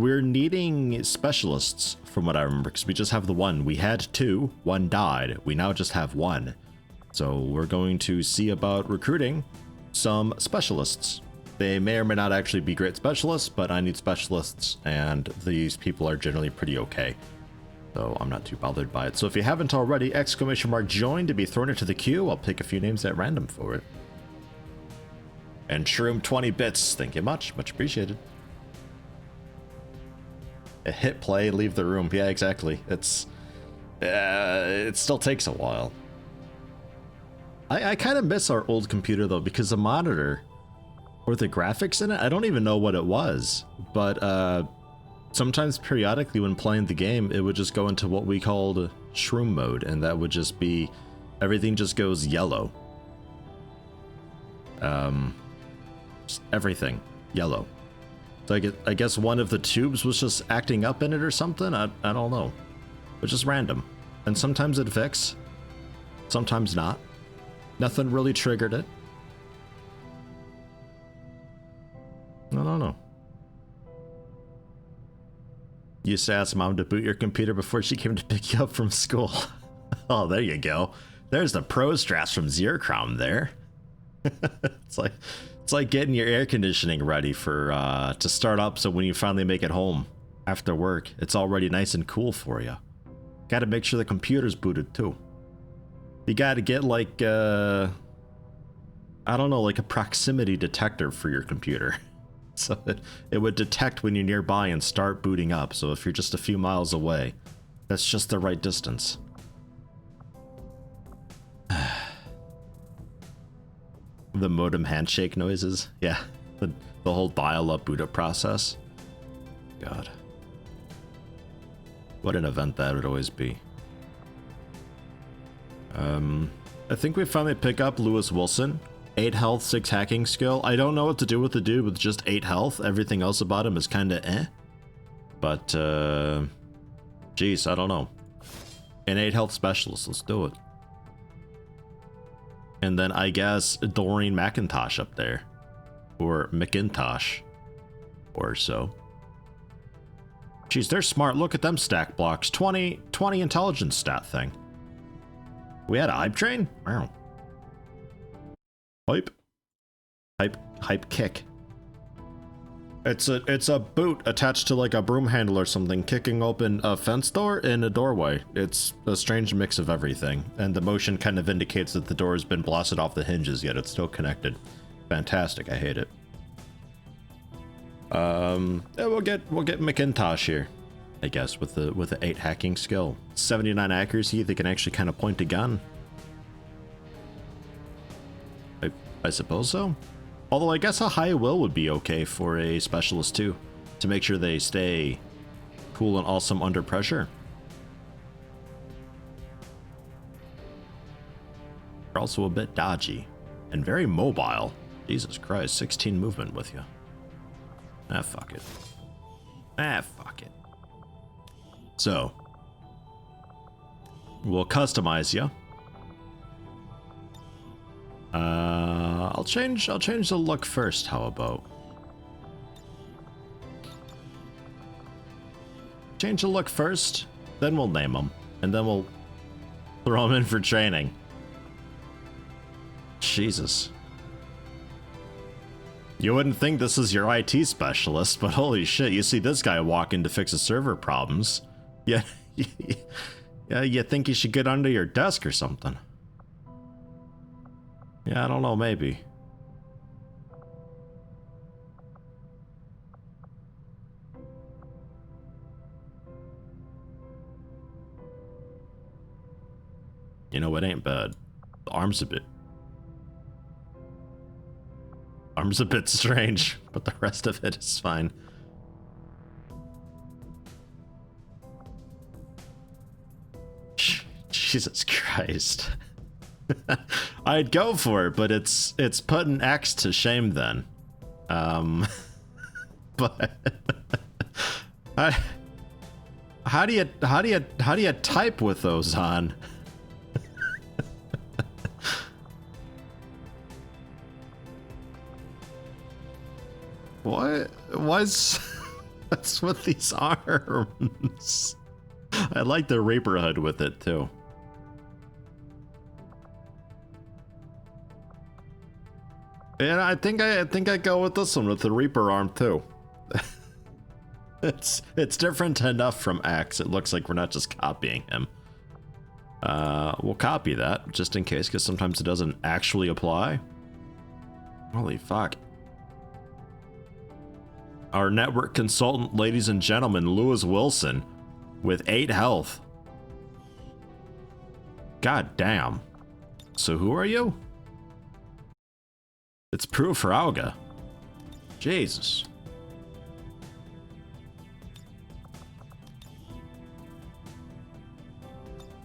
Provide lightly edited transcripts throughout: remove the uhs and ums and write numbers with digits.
we're needing specialists from what I remember, because we just have the one. We had two, one died. We now just have one. So we're going to see about recruiting some specialists. They may or may not actually be great specialists, but I need specialists, and these people are generally pretty okay. So I'm not too bothered by it. So if you haven't already, !join to be thrown into the queue. I'll pick a few names at random for it. And Shroom 20 bits, thank you much appreciated. Hit play, leave the room. Yeah, exactly. It's it still takes a while. I kind of miss our old computer though, because the monitor or the graphics in it, I don't even know what it was, but sometimes periodically when playing the game, it would just go into what we called shroom mode, and that would just be everything just goes yellow. Just everything yellow. So I guess one of the tubes was just acting up in it or something. I don't know. It's just random, and sometimes it fixed, sometimes not. Nothing really triggered it. I don't know. You used to ask mom to boot your computer before she came to pick you up from school. Oh, there you go. There's the pro strats from Zercrom there. It's like getting your air conditioning ready for to start up, so when you finally make it home after work, it's already nice and cool for you. Got to make sure the computer's booted too. You got to get like I don't know, like a proximity detector for your computer. So it would detect when you're nearby and start booting up. So if you're just a few miles away, that's just the right distance. The modem handshake noises. Yeah, the whole dial-up boot up process. God. What an event that would always be. I think we finally pick up Lewis Wilson. 8 health, 6 hacking skill. I don't know what to do with the dude with just 8 health. Everything else about him is kind of eh. But, geez, I don't know. An 8 health specialist, let's do it. And then I guess Doreen McIntosh up there. Or McIntosh. Or so. Jeez, they're smart. Look at them stack blocks. 20 intelligence stat thing. We had a hype train? Wow. Hype kick. It's a boot attached to like a broom handle or something, kicking open a fence door in a doorway. It's a strange mix of everything, and the motion kind of indicates that the door has been blasted off the hinges, yet it's still connected. Fantastic, I hate it. Yeah, we'll get McIntosh here, I guess, with the 8 hacking skill. 79 accuracy, they can actually kind of point a gun. I suppose so. Although I guess a high will would be okay for a specialist too, to make sure they stay cool and awesome under pressure. They're also a bit dodgy and very mobile. Jesus Christ, 16 movement with you. Ah, fuck it. Ah, fuck it. So, we'll customize you. I'll change the look first, how about? Change the look first, then we'll name them, and then we'll throw them in for training. Jesus. You wouldn't think this is your IT specialist, but holy shit, you see this guy walk in to fix his server problems. Yeah, you think he should get under your desk or something. Yeah, I don't know, maybe. You know, it ain't bad. The arm's a bit strange, but the rest of it is fine. Jesus Christ. I'd go for it, but it's putting X to shame then. But how do you type with those on? What was What's with these arms? I like the Reaper hood with it too. And I think I go with this one with the Reaper arm too. It's different enough from Axe. It looks like we're not just copying him. We'll copy that just in case, because sometimes it doesn't actually apply. Holy fuck. Our network consultant, ladies and gentlemen, Lewis Wilson, with 8 health. God damn. So who are you? It's Prue Frauga. Jesus.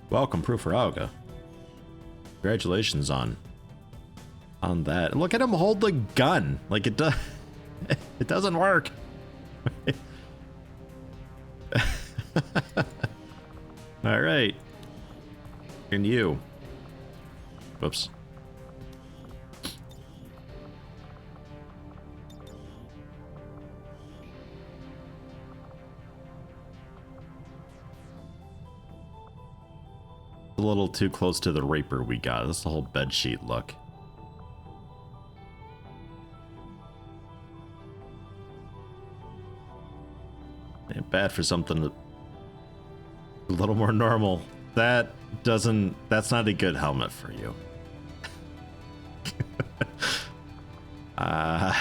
Welcome, Prue Frauga. Congratulations on that. And look at him hold the gun. Like it does. It doesn't work. All right. And you. Whoops. A little too close to the Reaper we got. That's the whole bedsheet look. Ain't bad for something a little more normal. That's not a good helmet for you. I'm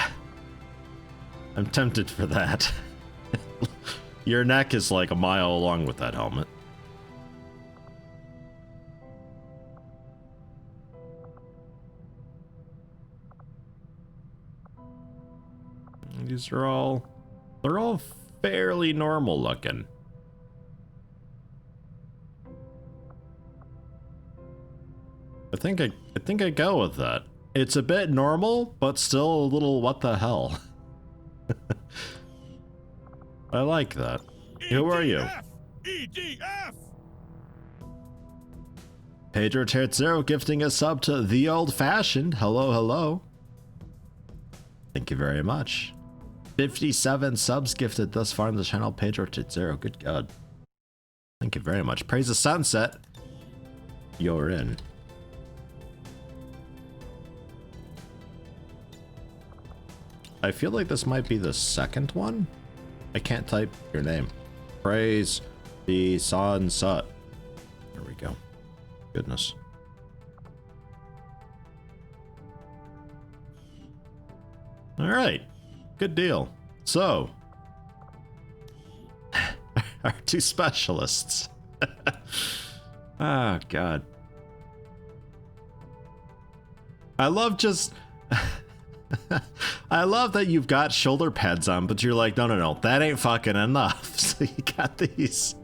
tempted for that. Your neck is like a mile along with that helmet. These are all, they're all fairly normal looking. I think I go with that. It's a bit normal, but still a little what the hell. I like that. Who are you? EDF! Pedro Tercero gifting a sub to The Old Fashioned. Hello, hello. Thank you very much. 57 subs gifted thus far on the channel. Pedro Tercero, good God. Thank you very much. Praise the sunset. You're in. I feel like this might be the second one. I can't type your name. Praise the sunset. There we go. Goodness. All right. Good deal. So, our 2 specialists. Oh, God. I love just... I love that you've got shoulder pads on, but you're like, no, that ain't fucking enough. So you got these.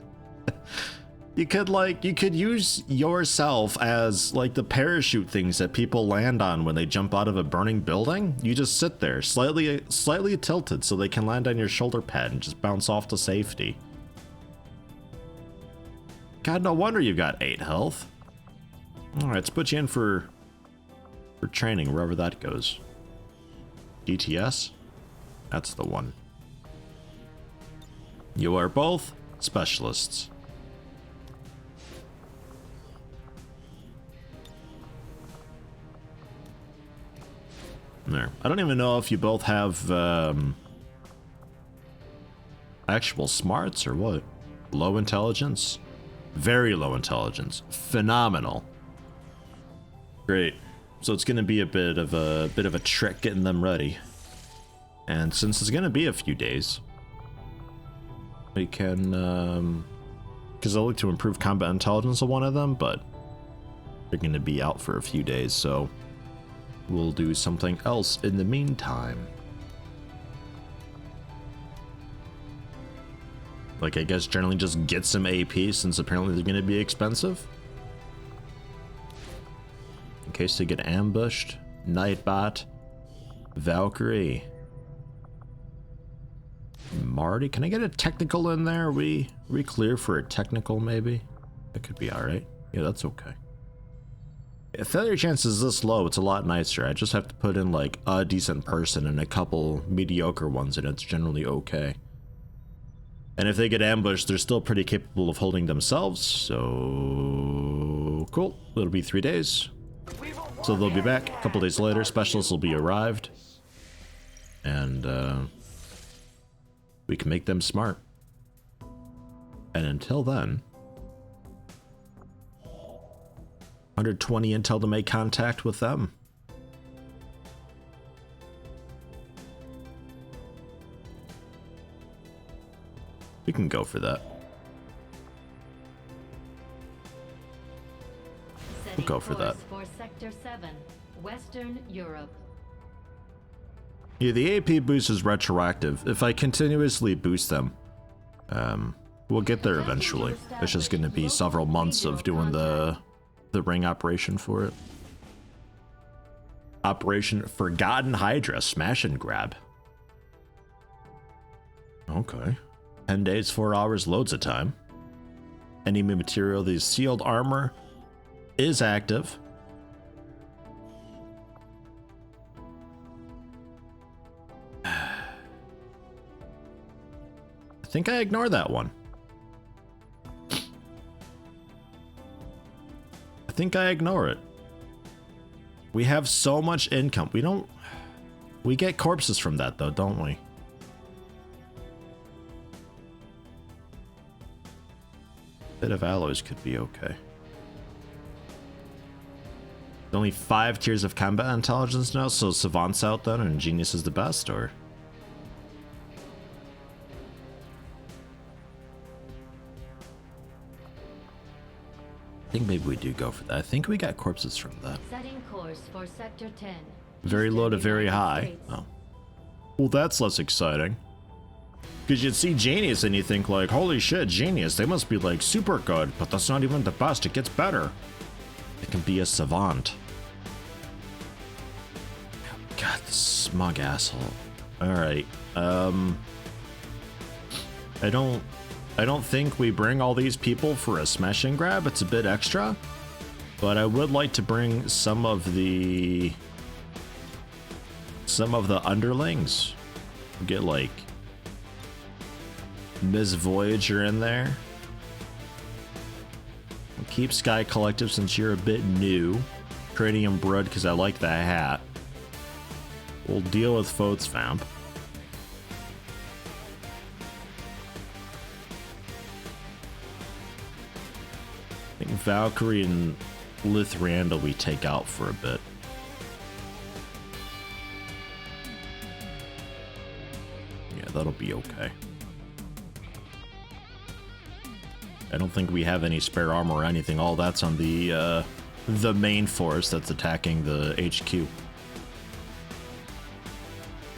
You could use yourself as like the parachute things that people land on when they jump out of a burning building. You just sit there slightly tilted so they can land on your shoulder pad and just bounce off to safety. God, no wonder you've got 8 health. All right, let's put you in for training wherever that goes. DTS? That's the one. You are both specialists. There. I don't even know if you both have actual smarts or what. Low intelligence? Very low intelligence. Phenomenal. Great. So it's going to be a bit of a trick getting them ready. And since it's going to be a few days, we can because I like to improve combat intelligence of one of them, but they're going to be out for a few days, so we'll do something else in the meantime. Like, I guess generally just get some AP since apparently they're going to be expensive. In case they get ambushed. Nightbot. Valkyrie. Marty. Can I get a technical in there? We clear for a technical maybe? That could be alright. Yeah, that's okay. If failure chance is this low, it's a lot nicer. I just have to put in like a decent person and a couple mediocre ones and it's generally okay. And if they get ambushed, they're still pretty capable of holding themselves. So cool. It'll be 3 days. So they'll be back a couple days later. Specialists will be arrived. And we can make them smart. And until then, 120 intel to make contact with them. We can go for that. We'll go for that. For Sector 7, Western Europe. Yeah, the AP boost is retroactive. If I continuously boost them, we'll get there eventually. It's just going to be several months of doing the ring operation for it. Operation Forgotten Hydra, smash and grab. Okay. 10 days, 4 hours, loads of time. Enemy material, the sealed armor is active. I think I ignored that one. I think I ignore it. We have so much income. We get corpses from that though, don't we? Bit of alloys could be okay. Only 5 tiers of combat intelligence now, so Savant's out then and Genius is the best, or? I think maybe we do go for that. I think we got corpses from that. Setting course for Sector 10. Very low to very high. Oh. Well, that's less exciting. Because you'd see Genius and you think like, holy shit, Genius, they must be like super good, but that's not even the best, it gets better. It can be a Savant. God, this smug asshole. Alright, I don't think we bring all these people for a smash and grab, it's a bit extra. But I would like to bring some of the underlings. Get like Ms. Voyager in there. We'll keep Sky Collective since you're a bit new. Cranium Brood because I like that hat. We'll deal with Fotes Vamp. I think Valkyrie and Lithrandal we take out for a bit. Yeah, that'll be okay. I don't think we have any spare armor or anything. All that's on the main force that's attacking the HQ.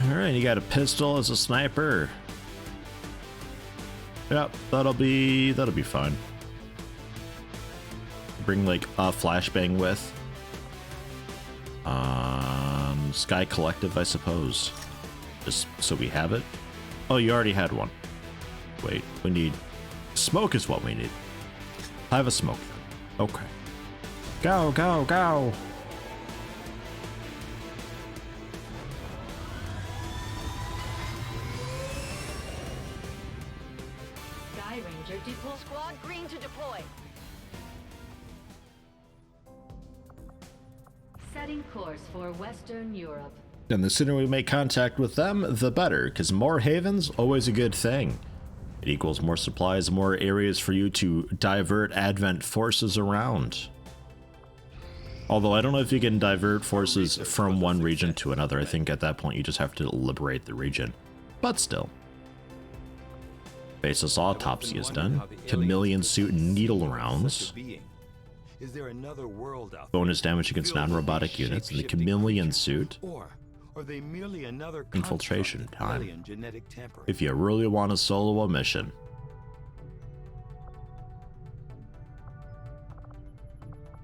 Alright, you got a pistol as a sniper. Yep, that'll be fine. Bring like a flashbang with. Sky Collective, I suppose. Just so we have it. Oh, you already had one. Wait, we need... Smoke is what we need. I have a smoke then. Okay. Go, go, go! Sky Ranger deploy. Squad green to deploy. Setting course for Western Europe. And the sooner we make contact with them, the better, because more havens, always a good thing. It equals more supplies, more areas for you to divert Advent forces around. Although I don't know if you can divert forces from one region to another. I think at that point you just have to liberate the region. But still. Basis autopsy is done. Chameleon suit and needle rounds. Is there another world out there? Bonus damage against non-robotic units in the chameleon suit. Or are they merely another Infiltration construct of time. alien genetic tampering? If you really want to solo a mission.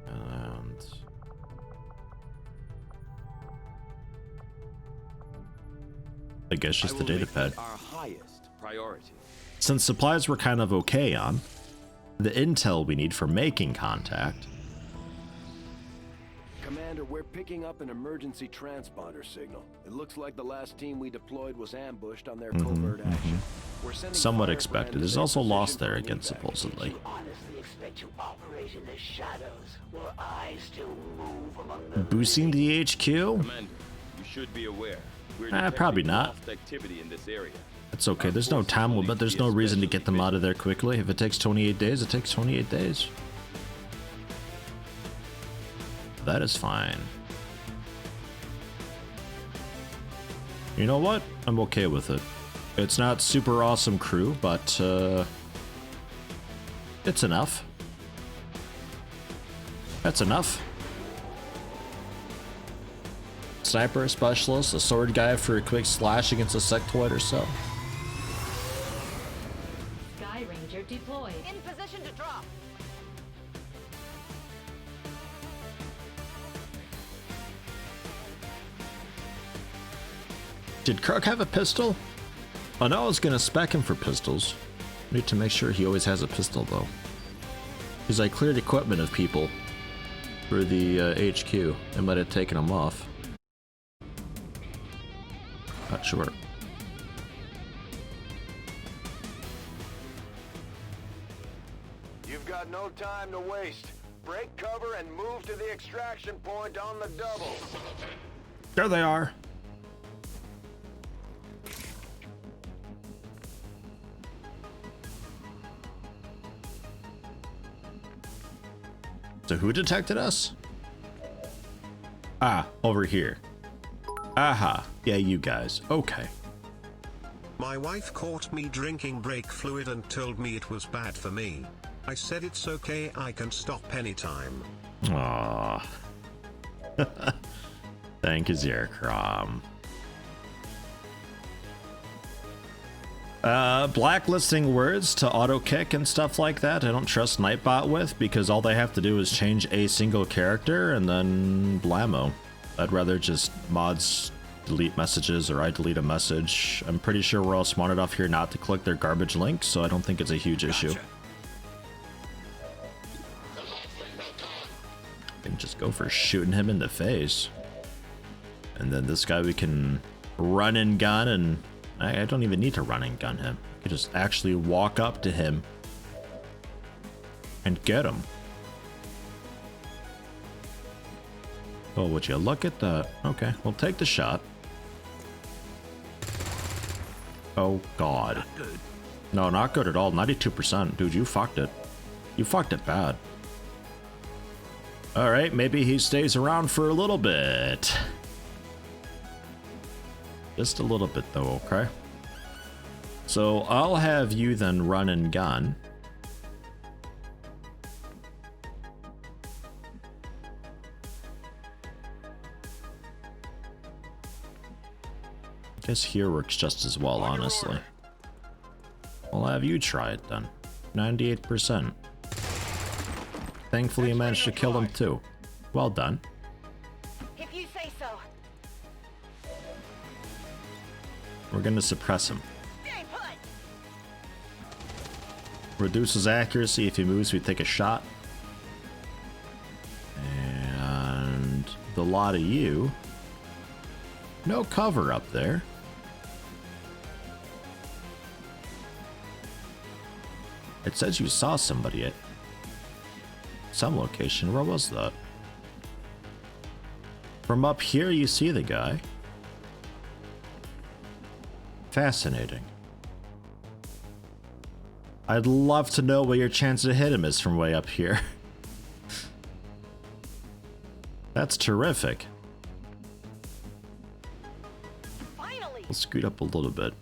And I guess just the data pad. Our highest priority. Since supplies were kind of okay on, the intel we need for making contact. Commander, we're picking up an emergency transponder signal. It looks like the last team we deployed was ambushed on their covert action. We're somewhat expected. There's also loss there again, supposedly. Boosting the HQ? Commander, you should be aware. We're Probably not. loft activity in this area. It's okay, there's no time limit, there's no reason to get them out of there quickly. If it takes 28 days, it takes 28 days. That is fine. You know what? I'm okay with it. It's not super awesome crew, but it's enough. That's enough. Sniper, specialist, a sword guy for a quick slash against a sectoid or so. Sky Ranger deployed. In position to drop. Did Krug have a pistol? Oh no, I was gonna spec him for pistols. Need to make sure he always has a pistol though. Because I cleared equipment of people for the HQ. It might have taken them off. Not sure. You've got no time to waste. Break cover and move to the extraction point on the double. There they are. So who detected us? Ah, over here. Aha. Yeah, you guys. Okay. My wife caught me drinking brake fluid and told me it was bad for me. I said it's okay, I can stop anytime. Aww. Thank you, Zerkrom. Blacklisting words to auto kick and stuff like that I don't trust Nightbot with, because all they have to do is change a single character and then blammo. I'd rather just mods delete messages or I delete a message. I'm pretty sure we're all smart enough here not to click their garbage links, so I don't think it's a huge issue. I can just go for shooting him in the face. And then this guy we can run and gun, and I don't even need to run and gun him. I could just actually walk up to him and get him. Oh, would you look at that? Okay, we'll take the shot. Oh, God. No, not good at all. 92%. Dude, you fucked it. You fucked it bad. Alright, maybe he stays around for a little bit. Just a little bit, though, okay? So, I'll have you then run and gun. Guess here works just as well, honestly. I'll have you try it then. 98%. Thankfully, you managed to kill him too. Well done. If you say so. We're gonna suppress him. Stay put. Reduces accuracy. If he moves, we take a shot. And the lot of you. No cover up there. It says you saw somebody at some location. Where was that? From up here, you see the guy. Fascinating. I'd love to know what your chance to hit him is from way up here. That's terrific. Finally. We'll scoot up a little bit.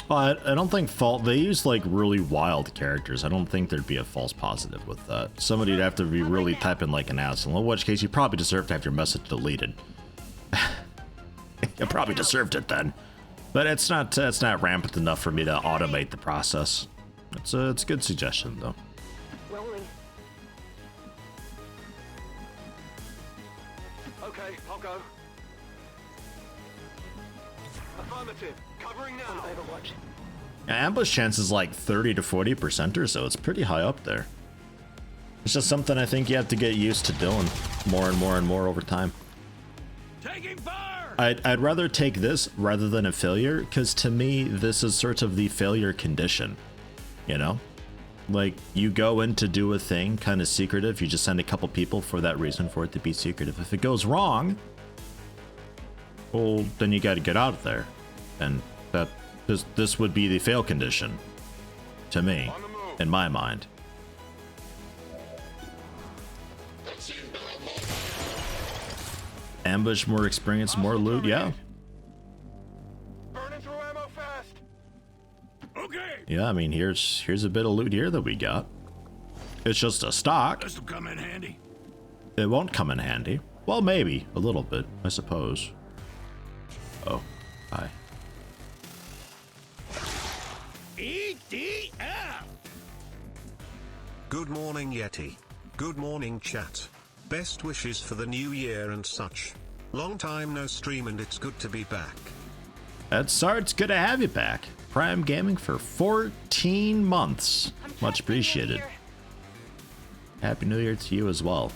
Well, I don't think they use like really wild characters. I don't think there'd be a false positive with that. Somebody'd have to be really typing like an asshole, in which case you probably deserve to have your message deleted. You probably deserved it then. But it's not rampant enough for me to automate the process. It's a good suggestion though. Rolling. Okay, I'll go. Affirmative. Covering now. Overwatch. Ambush chance is like 30 to 40% or so. It's pretty high up there. It's just something I think you have to get used to doing more and more and more over time. Taking fire! I'd rather take this rather than a failure, because to me, this is sort of the failure condition, you know? Like, you go in to do a thing kind of secretive, you just send a couple people for that reason, for it to be secretive. If it goes wrong, well, then you got to get out of there. And that this would be the fail condition, to me, in my mind. Ambush, more experience, more loot, yeah. Burning through ammo fast. Okay. Yeah, I mean, here's a bit of loot here that we got. It's just a stock. This'll come in handy. It won't come in handy. Well, maybe a little bit, I suppose. Oh, hi. ETF. Good morning, Yeti. Good morning, chat. Best wishes for the new year and such. Long time no stream and it's good to be back. Ed Sart's good to have you back. Prime Gaming for 14 months. Much appreciated. Happy New Year to you as well.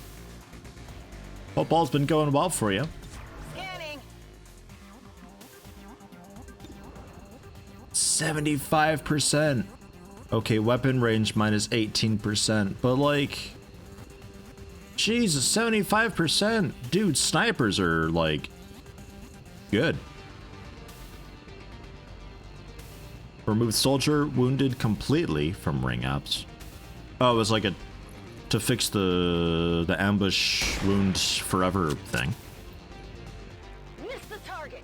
Hope all's been going well for you. Scanning. 75%. Okay, weapon range minus 18%, but like, Jesus, 75%. Dude, snipers are like good. Remove soldier wounded completely from ring ups. Oh, it was like a to fix the ambush wound forever thing. Missed the target.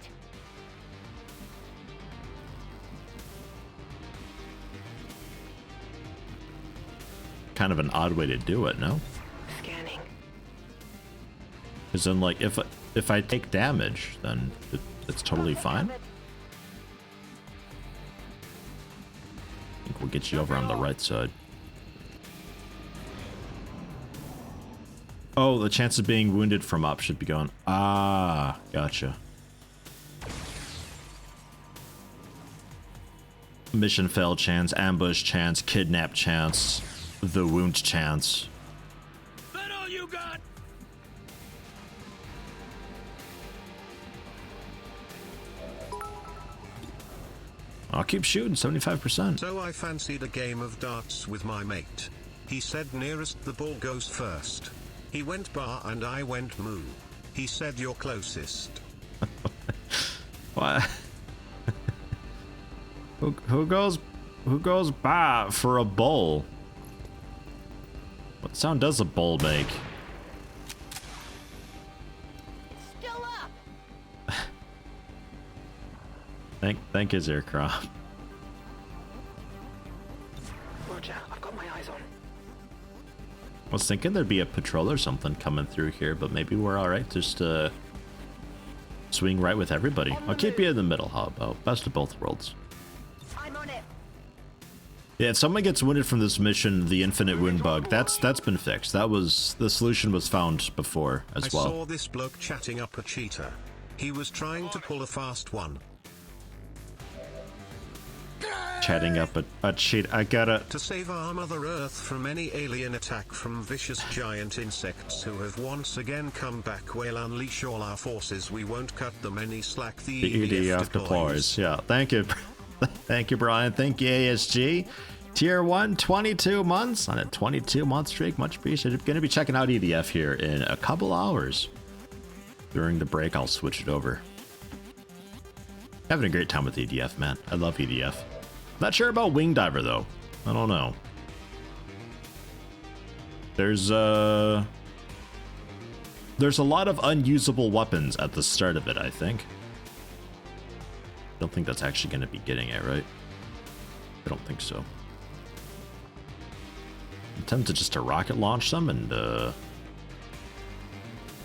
Kind of an odd way to do it, no? Scanning. Because then, like, if I take damage, then it's totally fine. I think we'll get you over on the right side. Oh, the chance of being wounded from up should be going. Ah, gotcha. Mission fail chance, ambush chance, kidnap chance, the wound chance. That all you got? I'll keep shooting, 75%. So I fancied a game of darts with my mate. He said nearest the ball goes first. He went bar and I went moo. He said you're closest. What? who goes bar for a bowl? What sound does a bowl make? Still up. Thank you, Zercroft. Roger, I've got my eyes on. I was thinking there'd be a patrol or something coming through here, but maybe we're alright. Just swing right with everybody. I'll keep you in the middle, how about? Best of both worlds. I'm on it. Yeah, if someone gets wounded from this mission, the infinite wound bug, that's been fixed. That was, the solution was found before as well. I saw this bloke chatting up a cheater. He was trying to pull a fast one. Chatting up a cheat. I gotta. To save our Mother Earth from any alien attack from vicious giant insects who have once again come back, we'll unleash all our forces. We won't cut them any slack. The EDF deploys. Yeah, thank you. Thank you, Brian. Thank you, ASG. Tier 1, 22 months on a 22-month streak. Much appreciated. Gonna be checking out EDF here in a couple hours. During the break, I'll switch it over. Having a great time with EDF, man. I love EDF. Not sure about Wing Diver, though. I don't know. There's a lot of unusable weapons at the start of it, I think. Don't think that's actually going to be getting it, right? I don't think so. I'm tempted just to rocket launch them and,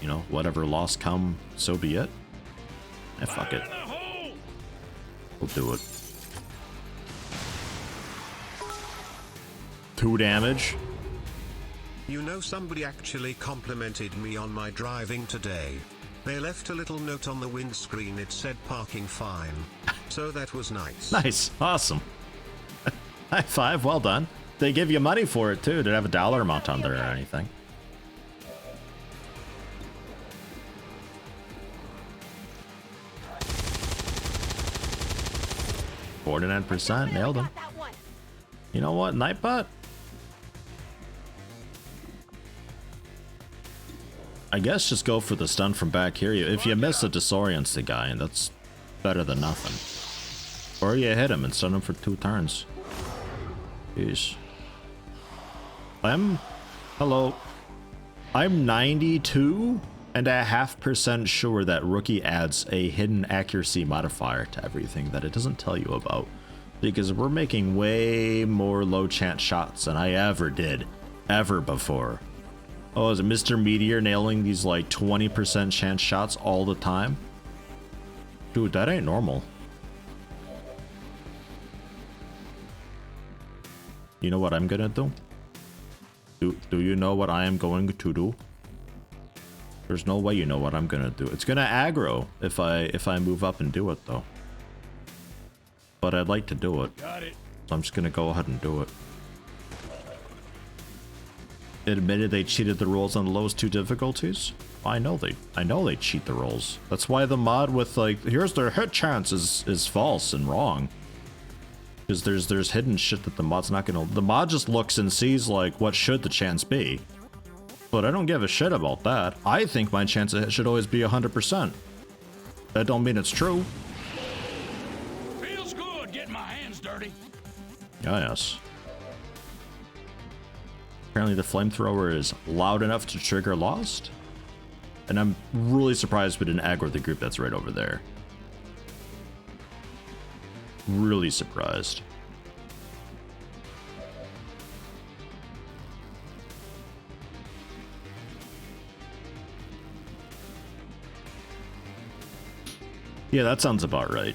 you know, whatever loss come, so be it. Eh, fuck it. We'll do it. 2 damage. You know, somebody actually complimented me on my driving today. They left a little note on the windscreen. It said parking fine. So that was nice. Nice. Awesome. High five. Well done. They give you money for it, too. Did it have a dollar amount on there or anything? 49%. Nailed him. Got that one. You know what, Nightbot? I guess just go for the stun from back here. If you miss, it disorients the guy, and that's better than nothing. Or you hit him and stun him for 2 turns. Jeez. Hello. I'm 92.5% sure that Rookie adds a hidden accuracy modifier to everything that it doesn't tell you about. Because we're making way more low chance shots than I ever did. Ever before. Oh, is it Mr. Meteor nailing these like 20% chance shots all the time? Dude, that ain't normal. You know what I'm gonna do? Do you know what I am going to do? There's no way you know what I'm gonna do. It's gonna aggro if I move up and do it though. But I'd like to do it. Got it. So I'm just gonna go ahead and do it. It admitted they cheated the rolls on the lowest 2 difficulties. I know they cheat the rolls. That's why the mod with like here's their hit chance is false and wrong. Because there's hidden shit that the mod's not gonna. The mod just looks and sees like what should the chance be. But I don't give a shit about that. I think my chance of hit should always be 100%. That don't mean it's true. Feels good getting my hands dirty. Ah, yes. Apparently the flamethrower is loud enough to trigger Lost. And I'm really surprised we didn't aggro the group that's right over there. Really surprised. Yeah, that sounds about right.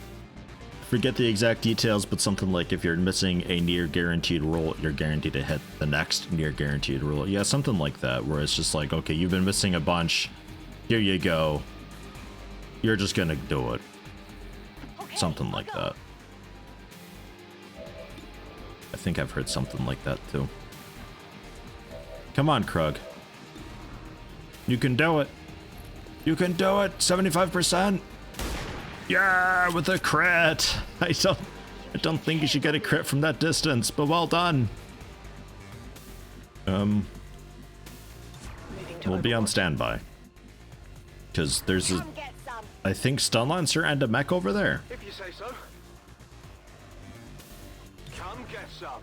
Forget the exact details, but something like if you're missing a near guaranteed roll, you're guaranteed to hit the next near guaranteed roll. Yeah, something like that, where it's just like, okay, you've been missing a bunch. Here you go. You're just gonna do it. Something like that. I think I've heard something like that too. Come on, Krug. You can do it. You can do it. 75%. Yeah, with a crit. I don't think you should get a crit from that distance, but well done. We'll be on standby. Because there's a, I think Stun Lancer and a mech over there. If you say so. Come get some.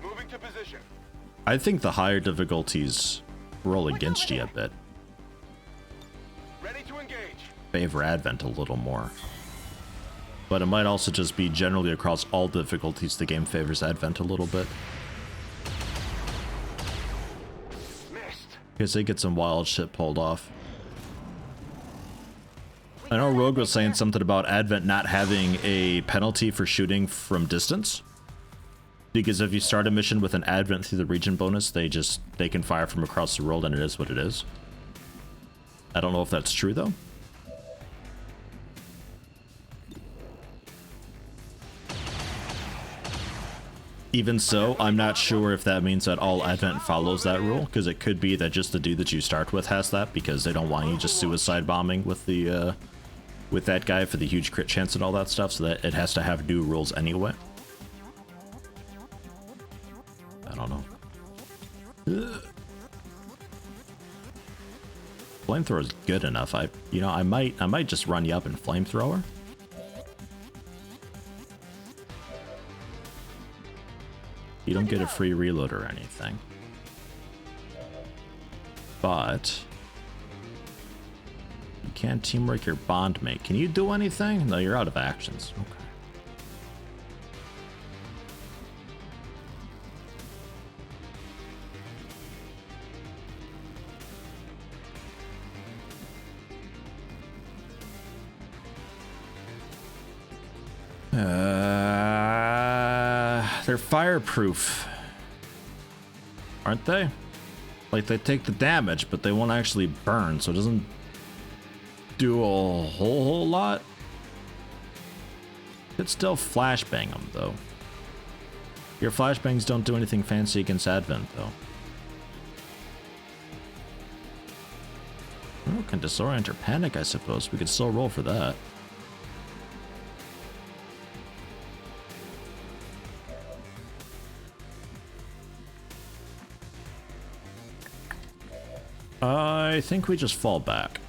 Moving to position. I think the higher difficulties roll against you a bit. Ready to engage. Favor Advent a little more. But it might also just be generally across all difficulties the game favors Advent a little bit. Missed. Because they get some wild shit pulled off. I know Rogue was saying something about Advent not having a penalty for shooting from distance. Because if you start a mission with an Advent through the region bonus, they can fire from across the world and it is what it is. I don't know if that's true though. Even so, I'm not sure if that means that all Advent follows that rule, because it could be that just the dude that you start with has that, because they don't want you just suicide bombing with the with that guy for the huge crit chance and all that stuff, so that it has to have new rules anyway. I don't know. Flamethrower is good enough. I might just run you up in flamethrower. You don't get a free reload or anything. But you can't teamwork your bondmate. Can you do anything? No, you're out of actions. Okay. They're fireproof, aren't they? Like, they take the damage, but they won't actually burn, so it doesn't do a whole lot. Could still flashbang them, though. Your flashbangs don't do anything fancy against Advent, though. Oh, can disorient or panic, I suppose. We could still roll for that. I think we just fall back.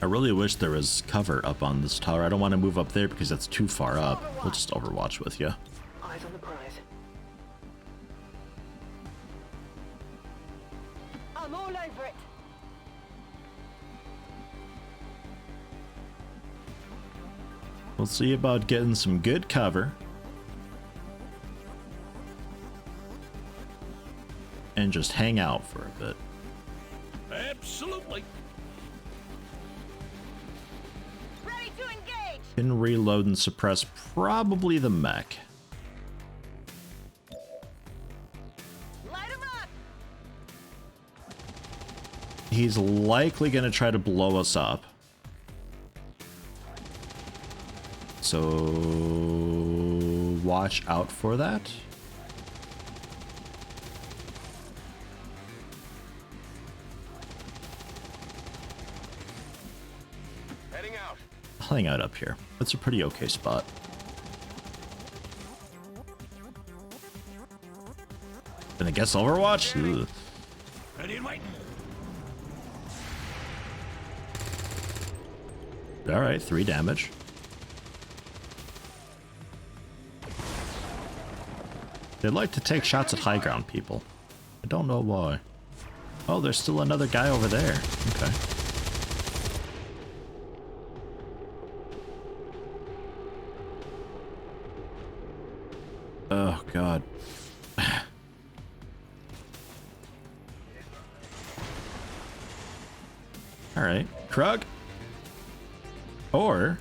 I really wish there was cover up on this tower. I don't want to move up there because that's too far up. We'll just overwatch with you. Eyes on the prize. I'm all over it. We'll see about getting some good cover. And just hang out for a bit. Absolutely. Ready to engage. Can reload and suppress probably the mech. Light 'em up. He's likely going to try to blow us up. So watch out for that. Heading out. I'll hang out up here. That's a pretty okay spot. And I guess Overwatch? Ugh. Ready and waiting. Alright, 3 damage. They like to take shots at high ground people. I don't know why. Oh, there's still another guy over there. Okay. Oh, God. Alright. Krug? Or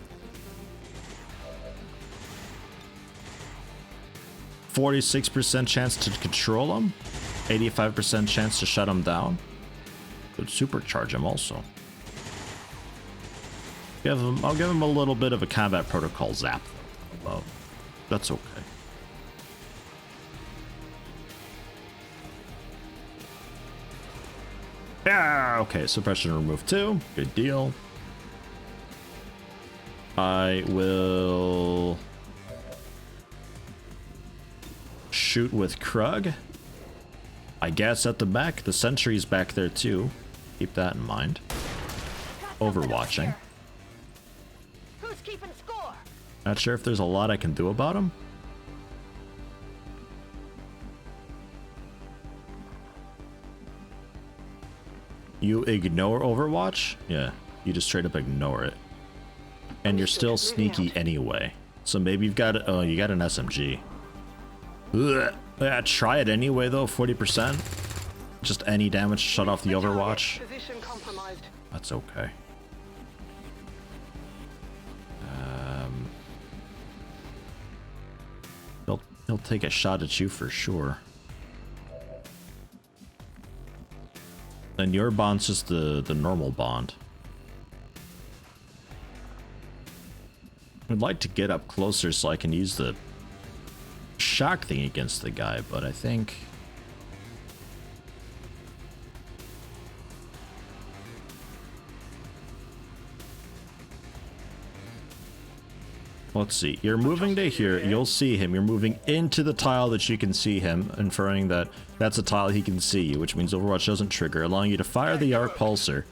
46% chance to control him, 85% chance to shut him down. Could supercharge him also. I'll give him a little bit of a combat protocol zap, though. That's okay. Yeah, okay, suppression remove 2. Good deal. I will shoot with Krug. I guess at the back. The sentry's back there too. Keep that in mind. Overwatching. Who's keeping score? Not sure if there's a lot I can do about him. You ignore Overwatch? Yeah, you just straight up ignore it. And you're still sneaky anyway. So maybe you've got, oh, you got an SMG. Ugh. Yeah, try it anyway though, 40%. Just any damage to shut off the Overwatch. Position compromised. That's okay. He'll take a shot at you for sure. And your bond's just the normal bond. I'd like to get up closer so I can use the shock thing against the guy, but I think... Let's see. You're moving to here. You'll see him. You're moving into the tile that you can see him, inferring that that's a tile he can see you, which means Overwatch doesn't trigger, allowing you to fire the arc pulsar.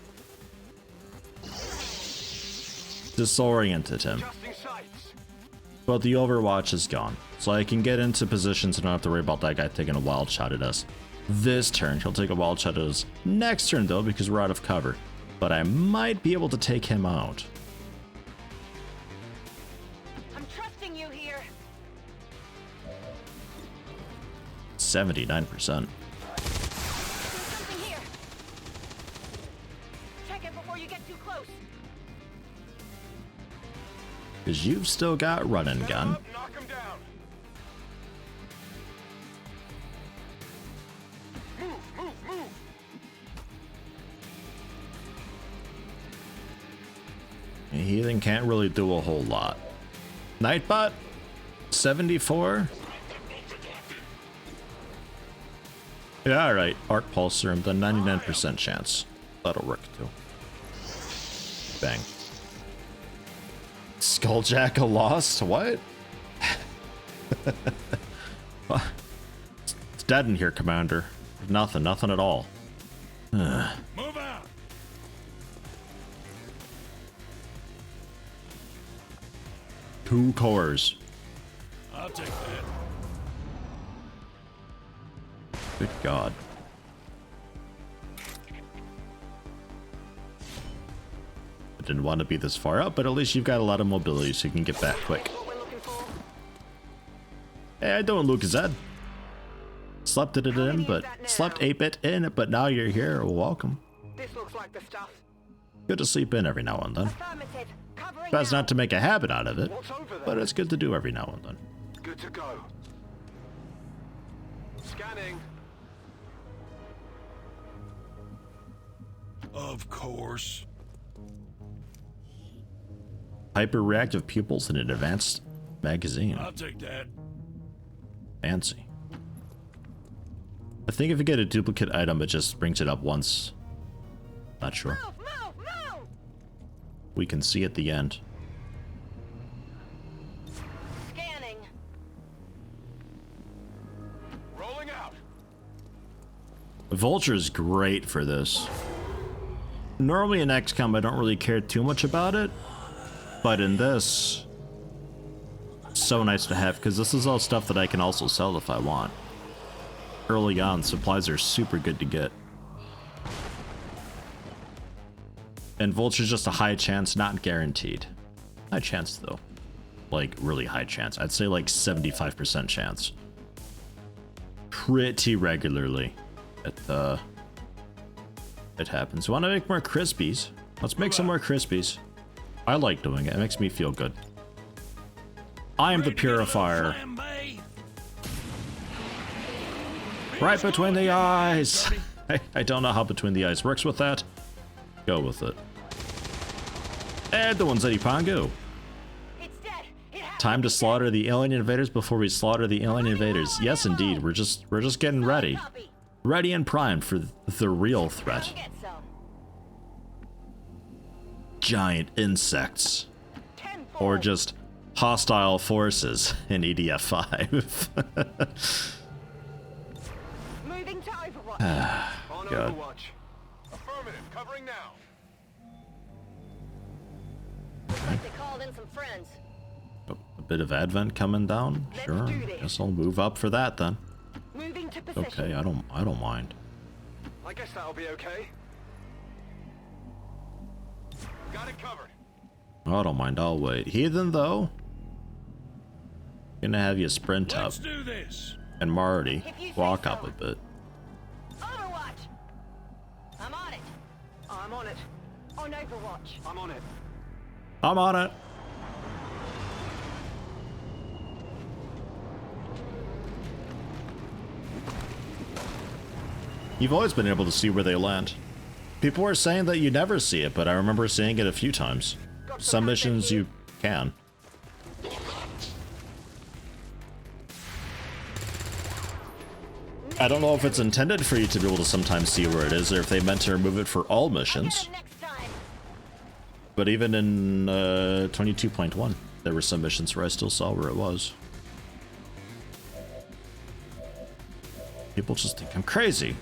Disoriented him. But the Overwatch is gone. So I can get into positions and don't have to worry about that guy taking a wild shot at us. This turn, he'll take a wild shot at us. Next turn, though, because we're out of cover. But I might be able to take him out. I'm trusting you here. 79%. Something here. Check it before you get too close. Because you've still got run and gun. Knock him down. Move. He then can't really do a whole lot. Nightbot? 74? Yeah, alright. Arc Pulse Serum, the 99% chance. That'll work too. Bang. Skulljack lost? What? It's dead in here, Commander. Nothing at all. Move out. 2 cores. I'll take that. Good God. I didn't want to be this far up, but at least you've got a lot of mobility so you can get back quick. What we're looking for? Hey, I don't look Zed. Slept it in, but slept 8-bit in, but now you're here. Welcome. This looks like the stuff. Good to sleep in every now and then. Affirmative. Covering Best now. not to make a habit out of it, What's over there? but it's good to do every now and then. Good to go. Scanning. Of course. Hyperreactive pupils in an advanced magazine. I'll take that. Fancy. I think if you get a duplicate item, it just brings it up once. Not sure. Move, move, move! We can see at the end. Scanning. Rolling out. Vulture's great for this. Normally in XCOM, I don't really care too much about it. But in this, so nice to have, because this is all stuff that I can also sell if I want. Early on, supplies are super good to get. And Vulture's just a high chance, not guaranteed. High chance, though. Like, really high chance. I'd say like 75% chance. Pretty regularly. It happens. Want to make more Crispies? Let's make some more Crispies. I like doing it. It makes me feel good. I am the purifier. Flambe. Right between the eyes. I don't know how between the eyes works with that. Go with it. And the one's Eddie Pongo. It's dead. It has Time to slaughter the alien invaders before we slaughter the alien invaders. Yes, indeed. We're just getting ready. copy. Ready and primed for the real threat. Come get some. Giant insects. 10-4. Or just hostile forces in EDF 5. Moving to Overwatch. On God. Overwatch. Affirmative. Covering now. Looks like they called in some friends. A bit of Advent coming down? Let's Sure. do this. Guess I'll move up for that then. Moving to position. Okay, I don't mind. I guess that'll be okay. Got it covered. I don't mind, I'll wait. Heathen though? Gonna have you sprint up Let's do this. and Marty If you say walk so. up a bit. Overwatch. I'm on it. I'm on it. On Overwatch. I'm on it. I'm on it. You've always been able to see where they land. People were saying that you never see it, but I remember seeing it a few times. Some missions you can. I don't know if it's intended for you to be able to sometimes see where it is, or if they meant to remove it for all missions. Next time. But even in 22.1, there were some missions where I still saw where it was. People just think I'm crazy.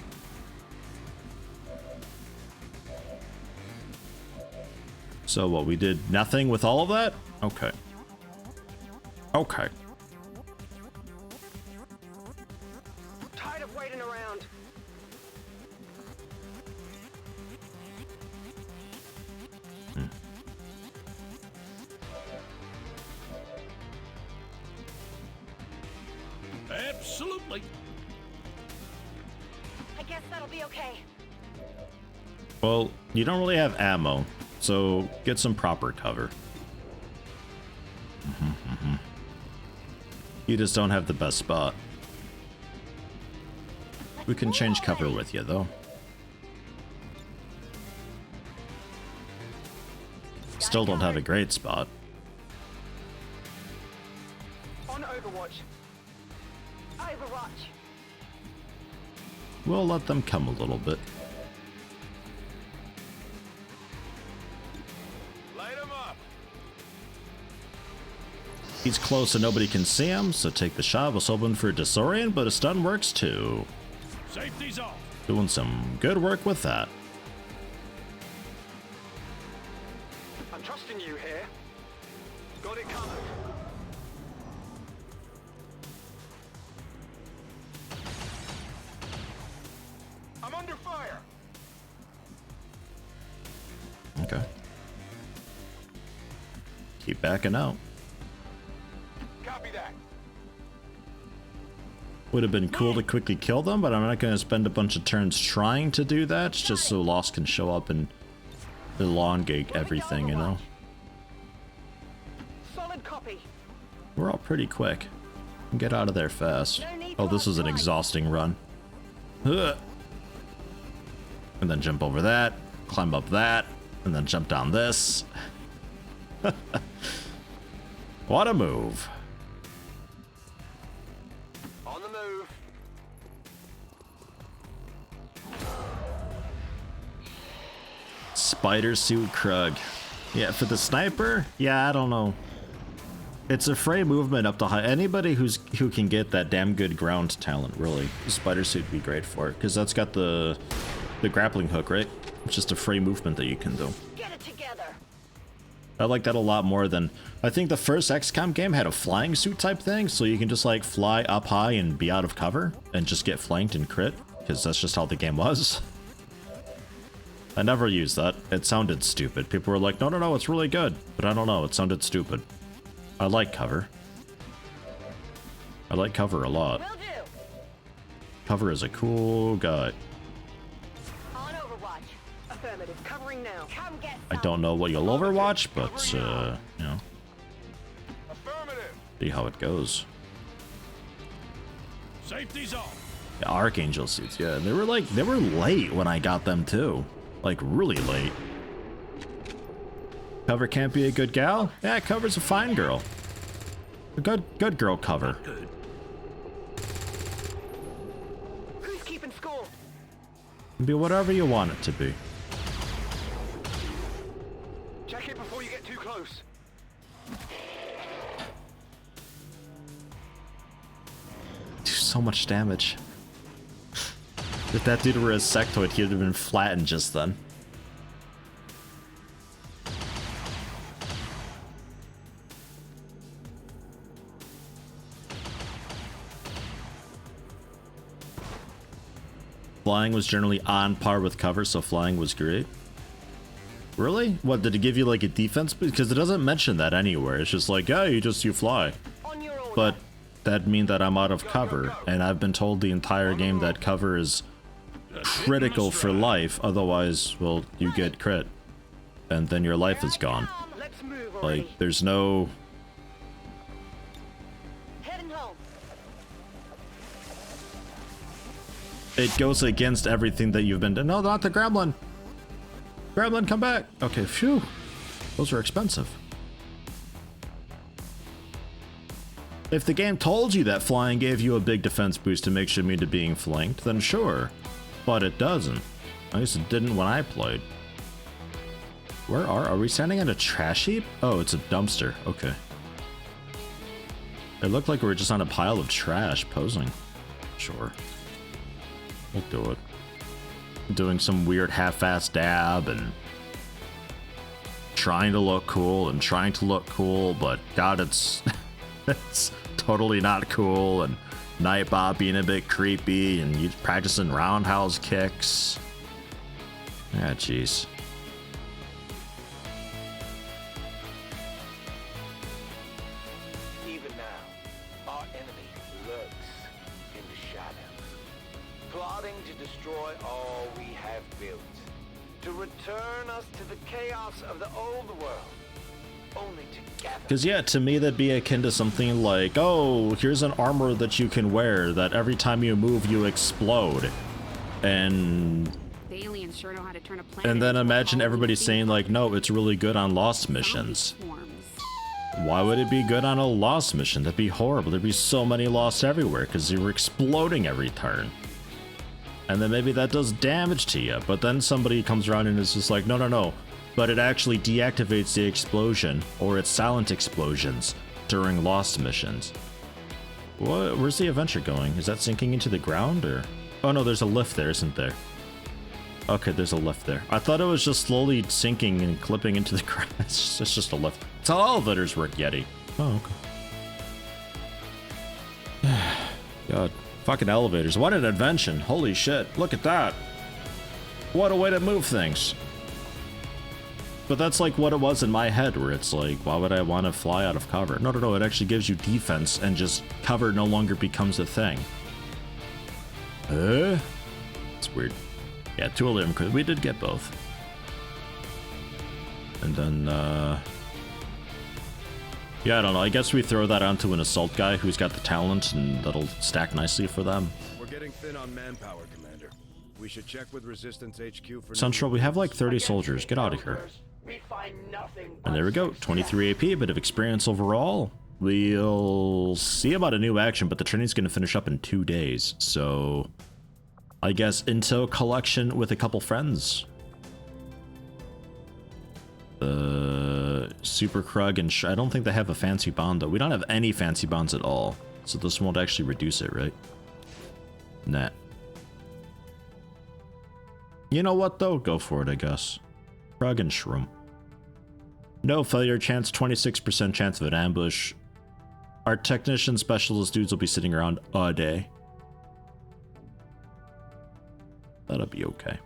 So what, we did nothing with all of that? Okay. Okay. Tired of waiting around. Absolutely. I guess that'll be okay. Well, you don't really have ammo, so get some proper cover. You just don't have the best spot. We can change cover with you, though. Still don't have a great spot. On Overwatch. Overwatch. We'll let them come a little bit. Light 'em up. He's close and nobody can see him, so take the shot. Was hoping for a disorient, but a stun works too. Safety's off. Doing some good work with that. I'm trusting you here. Got it covered. I'm under fire. Okay. Keep backing out. Copy that. Would have been cool to quickly kill them, but I'm not going to spend a bunch of turns trying to do that, just so Lost can show up and elongate everything, you know? Solid copy. We're all pretty quick. Get out of there fast. Oh, this was an exhausting run. Ugh. And then jump over that, climb up that, and then jump down this. What a move. On the move. Spider suit Krug. Yeah, for the sniper? Yeah, I don't know. It's a fray movement up to high. Anybody who can get that damn good ground talent, really. The spider suit would be great for it, because that's got the grappling hook, right? It's just a fray movement that you can do. Get it together. I like that a lot more than... I think the first XCOM game had a flying suit type thing, so you can just like fly up high and be out of cover and just get flanked and crit, because that's just how the game was. I never used that. It sounded stupid. People were like, no, it's really good. But I don't know, it sounded stupid. I like cover. I like cover a lot. Will do. Cover is a cool guy. On Overwatch. Affirmative. Covering now. Come get I some. don't know what you'll overwatch, but, you know, Affirmative. see how it goes. Safety's off. Yeah, Archangel suits, yeah. They were late when I got them too. Like, really late. Cover can't be a good gal? Yeah, Cover's a fine girl. A good girl Cover. Good. Who's keeping score? Be whatever you want it to be. Check it before you get too close. Do so much damage. If that dude were a sectoid, he would have been flattened just then. Flying was generally on par with cover, so flying was great. Really? What, did it give you like a defense? Because it doesn't mention that anywhere. It's just like, yeah, you fly. On your order. But that'd mean that I'm out of cover, and I've been told the entire game that cover is critical for life, otherwise, well, you get crit. And then your life is gone. Let's move already. Like, there's no... Heading home. It goes against everything that you've been... No, not the Gremlin! Gremlin, come back! Okay, phew. Those are expensive. If the game told you that flying gave you a big defense boost to make you immune to being flanked, then sure. But it doesn't. At least it didn't when I played. Where are we standing on a trash heap? Oh, it's a dumpster. Okay. It looked like we were just on a pile of trash posing. Sure. We'll do it. Doing some weird half-assed dab and trying to look cool and trying to look cool, but God, it's it's totally not cool. And Nightbot being a bit creepy, and you practicing roundhouse kicks. Ah, jeez. Even now, our enemy lurks in the shadows, plotting to destroy all we have built, to return us to the chaos of the old world, only to gather. Because, yeah, to me, that'd be akin to something like, oh, here's an armor that you can wear that every time you move, you explode. And The aliens sure know how to turn a planet. then into a imagine colony everybody of saying, like, no, it's really good on Lost missions. zombie swarms. Why would it be good on a Lost mission? That'd be horrible. There'd be so many Lost everywhere because they were exploding every turn. and then maybe that does damage to you, but then somebody comes around and is just like, no, no, no, but it actually deactivates the explosion, or it's silent explosions during lost missions. What? Where's the adventure going? Is that sinking into the ground, or? Oh no, there's a lift there, isn't there? Okay, there's a lift there. I thought it was just slowly sinking and clipping into the ground. It's just a lift. It's how elevators work, Yeti. Oh, okay. God, fucking elevators. What an invention. Holy shit, look at that. What a way to move things. But that's like what it was in my head, where it's like, why would I want to fly out of cover? No, no, no, it actually gives you defense, and just cover no longer becomes a thing. It's weird. Yeah, 2 of them, we did get both. And then, yeah, I don't know, I guess we throw that onto an assault guy who's got the talent, and that'll stack nicely for them. We're getting thin on manpower, Commander. We should check with Resistance HQ for... Central, we have like 30 soldiers, get out of here. And there we go, 23 AP, a bit of experience overall. We'll see about a new action, but the training's going to finish up in 2 days, so I guess intel collection with a couple friends. Super Krug and I don't think they have a fancy bond though. We don't have any fancy bonds at all, so this won't actually reduce it, right? Nah. You know what though? Go for it, I guess. Krug and Shroom. No failure chance, 26% chance of an ambush. Our technician specialist dudes will be sitting around all day. That'll be okay.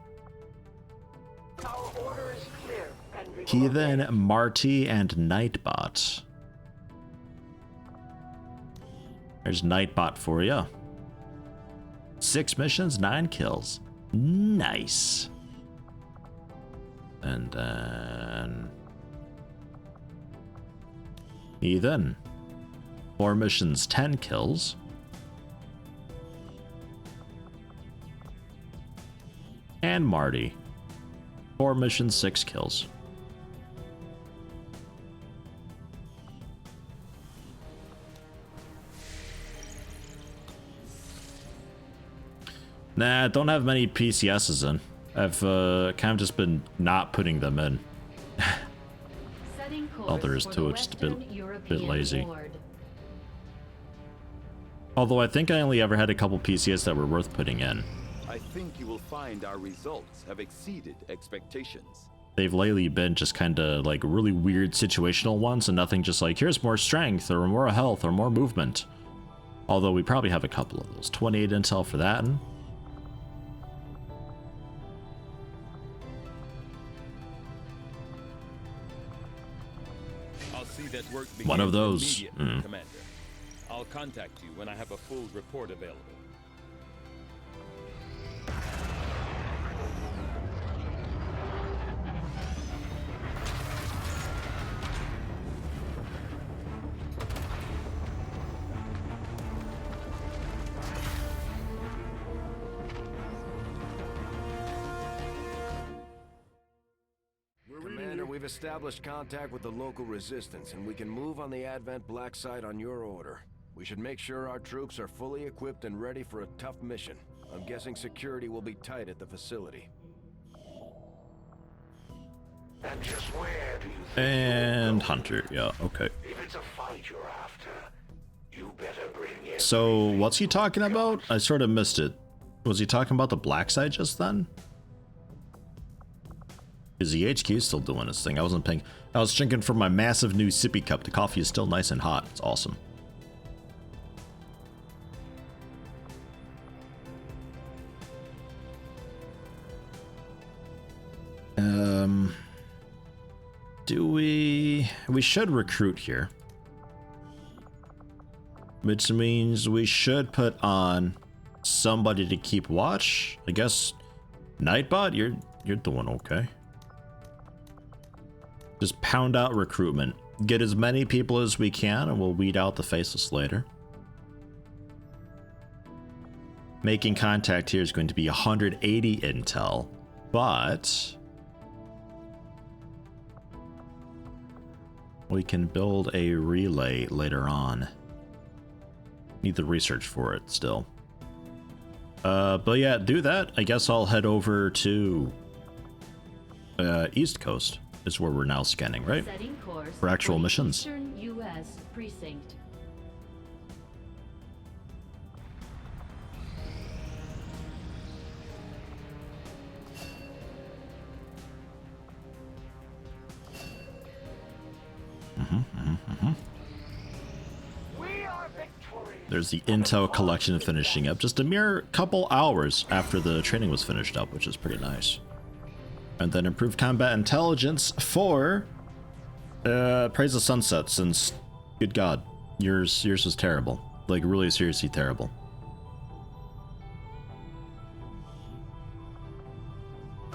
Heathen, Marty, and Nightbot. There's Nightbot for you. 6 missions, 9 kills. Nice. And then Heathen. 4 missions, 10 kills. And Marty. 4 missions, 6 kills. Nah, don't have many PCSs in. I've kind of just been not putting them in. All there is to it, just a bit lazy. Board. Although I think I only ever had a couple PCS that were worth putting in. I think you will find our results have exceeded expectations. They've lately been just kind of like really weird situational ones, and nothing just like, here's more strength or more health or more movement. Although we probably have a couple of those. 28 intel for that. I'll see that work One of those. immediately, Commander. I'll contact you when I have a full report available. Commander, we've established contact with the local resistance, and we can move on the Advent Black site on your order. We should make sure our troops are fully equipped and ready for a tough mission. I'm guessing security will be tight at the facility. And just where do you think And Hunter, yeah, okay. if it's a fight you're after, you better bring in... So, what's he talking about? I sort of missed it. Was he talking about the black side just then? Is the HQ still doing this thing? I wasn't paying. I was drinking from my massive new sippy cup. The coffee is still nice and hot. It's awesome. Do we should recruit here. Which means we should put on somebody to keep watch. I guess Nightbot, you're doing okay. Just pound out recruitment. Get as many people as we can, and we'll weed out the faceless later. Making contact here is going to be 180 intel, but we can build a relay later on. Need the research for it still. But yeah, do that. I guess I'll head over to East Coast is where we're now scanning, right? Setting course For actual the missions. Eastern U.S. precinct. We are victorious. There's the intel collection finishing up just a mere couple hours after the training was finished up, which is pretty nice. And then improved combat intelligence for Praise the Sunset, since, good God, yours was terrible. Like, really seriously terrible.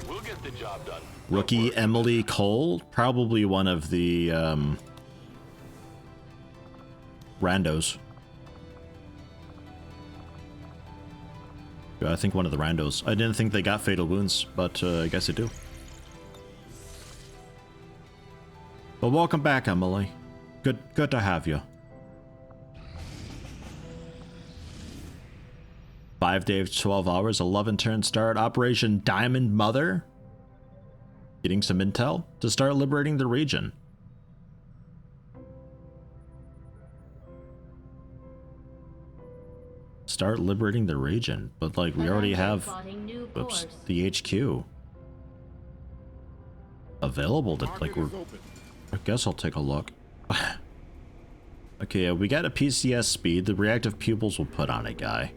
We'll get the job done. Rookie Emily Cole, probably one of the randos. Yeah, I think one of the randos. I didn't think they got fatal wounds, but I guess they do. Well, welcome back, Emily. Good to have you. 5 days, 12 hours, 11 turn start. Operation Diamond Mother. Getting some intel to start liberating the region. Start liberating the region, but like we already have the HQ available to like we're. I guess I'll take a look. Okay, we got a PCS speed. The reactive pupils will put on a guy.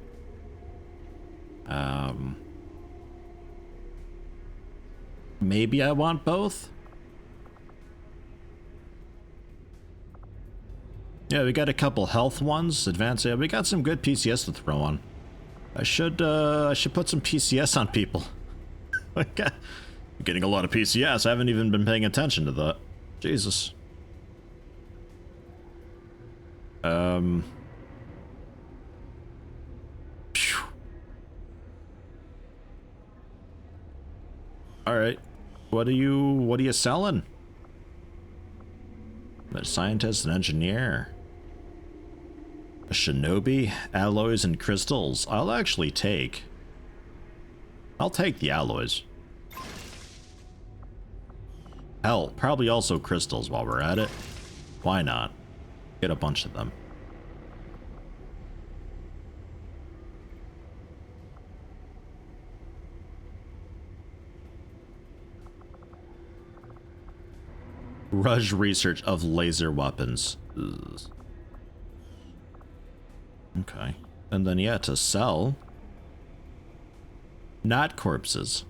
Maybe I want both. Yeah, we got a couple health ones, advanced. Yeah, we got some good PCS to throw on. I should put some PCS on people. I'm getting a lot of PCS. I haven't even been paying attention to that. Jesus. Phew. All right. What are you selling? A scientist and engineer. A shinobi, alloys and crystals. I'll take the alloys. Hell, probably also crystals while we're at it. Why not? Get a bunch of them. Rush research of laser weapons. Ugh. Okay. And then, yeah, to sell. Not corpses.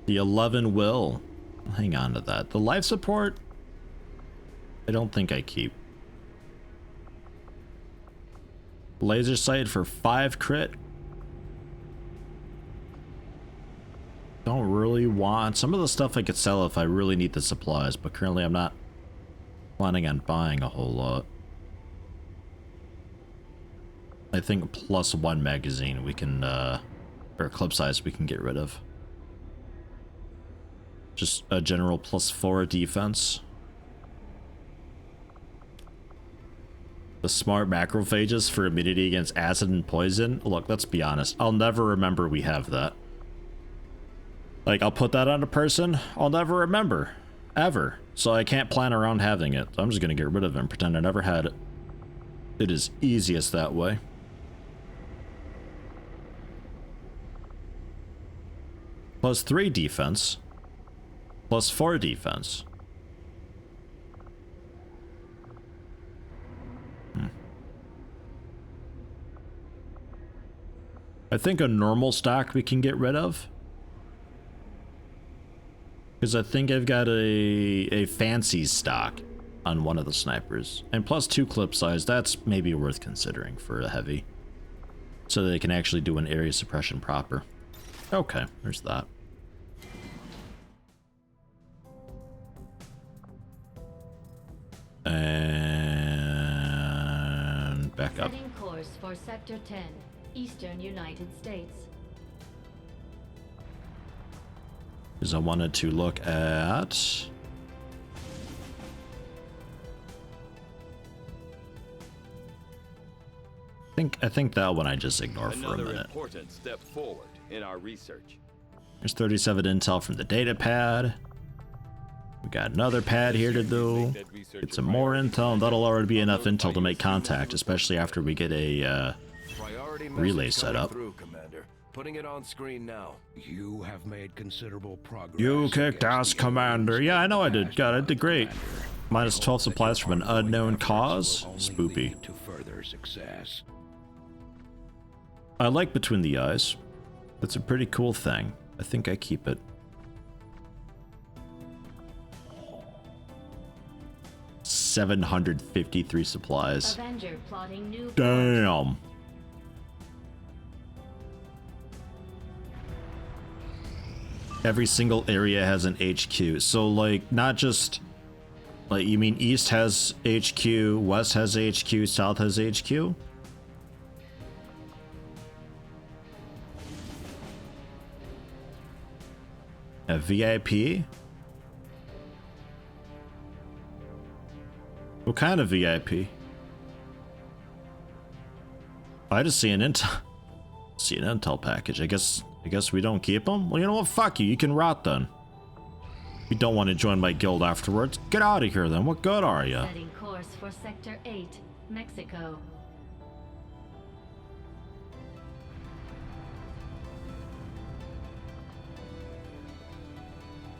The 11 will. Hang on to that. The life support, I don't think I keep. Laser sight for 5 crit. Don't really want some of the stuff I could sell if I really need the supplies, but currently I'm not planning on buying a whole lot. I think +1 magazine we can or clip size we can get rid of. Just a general +4 defense. The smart macrophages for immunity against acid and poison. Look, let's be honest. I'll never remember we have that. Like, I'll put that on a person, I'll never remember. Ever. So I can't plan around having it. I'm just gonna get rid of it and pretend I never had it. It is easiest that way. +3 defense. +4 defense. I think a normal stock we can get rid of. Because I think I've got a fancy stock on one of the snipers. And +2 clip size, that's maybe worth considering for a heavy. So that they can actually do an area suppression proper. Okay, there's that. And back up. Setting course for Sector 10, Eastern United States. Because I wanted to look at... I think that one I just ignore for a Another minute. important step forward in our research. There's 37 intel from the data pad. We got another pad here to do. Get some more intel, and that'll already be enough intel to make contact, especially after we get a Priority relay message set coming up. through, Commander. Putting it on screen now. You have made considerable progress. You kicked ass, Commander. Yeah, I know I did. God, I did great. Minus 12 supplies from an unknown cause. Spoopy. To further success. I like Between the Eyes. That's a pretty cool thing. I think I keep it. $753 supplies. Avenger plotting new. Damn. Every single area has an HQ. So like not just like you mean East has HQ, West has HQ, South has HQ? A VIP? What kind of VIP? I just see an intel package. I guess we don't keep them. Well, you know what? Fuck you. You can rot then. If you don't want to join my guild afterwards, get out of here then. What good are you? Setting course for Sector 8, Mexico.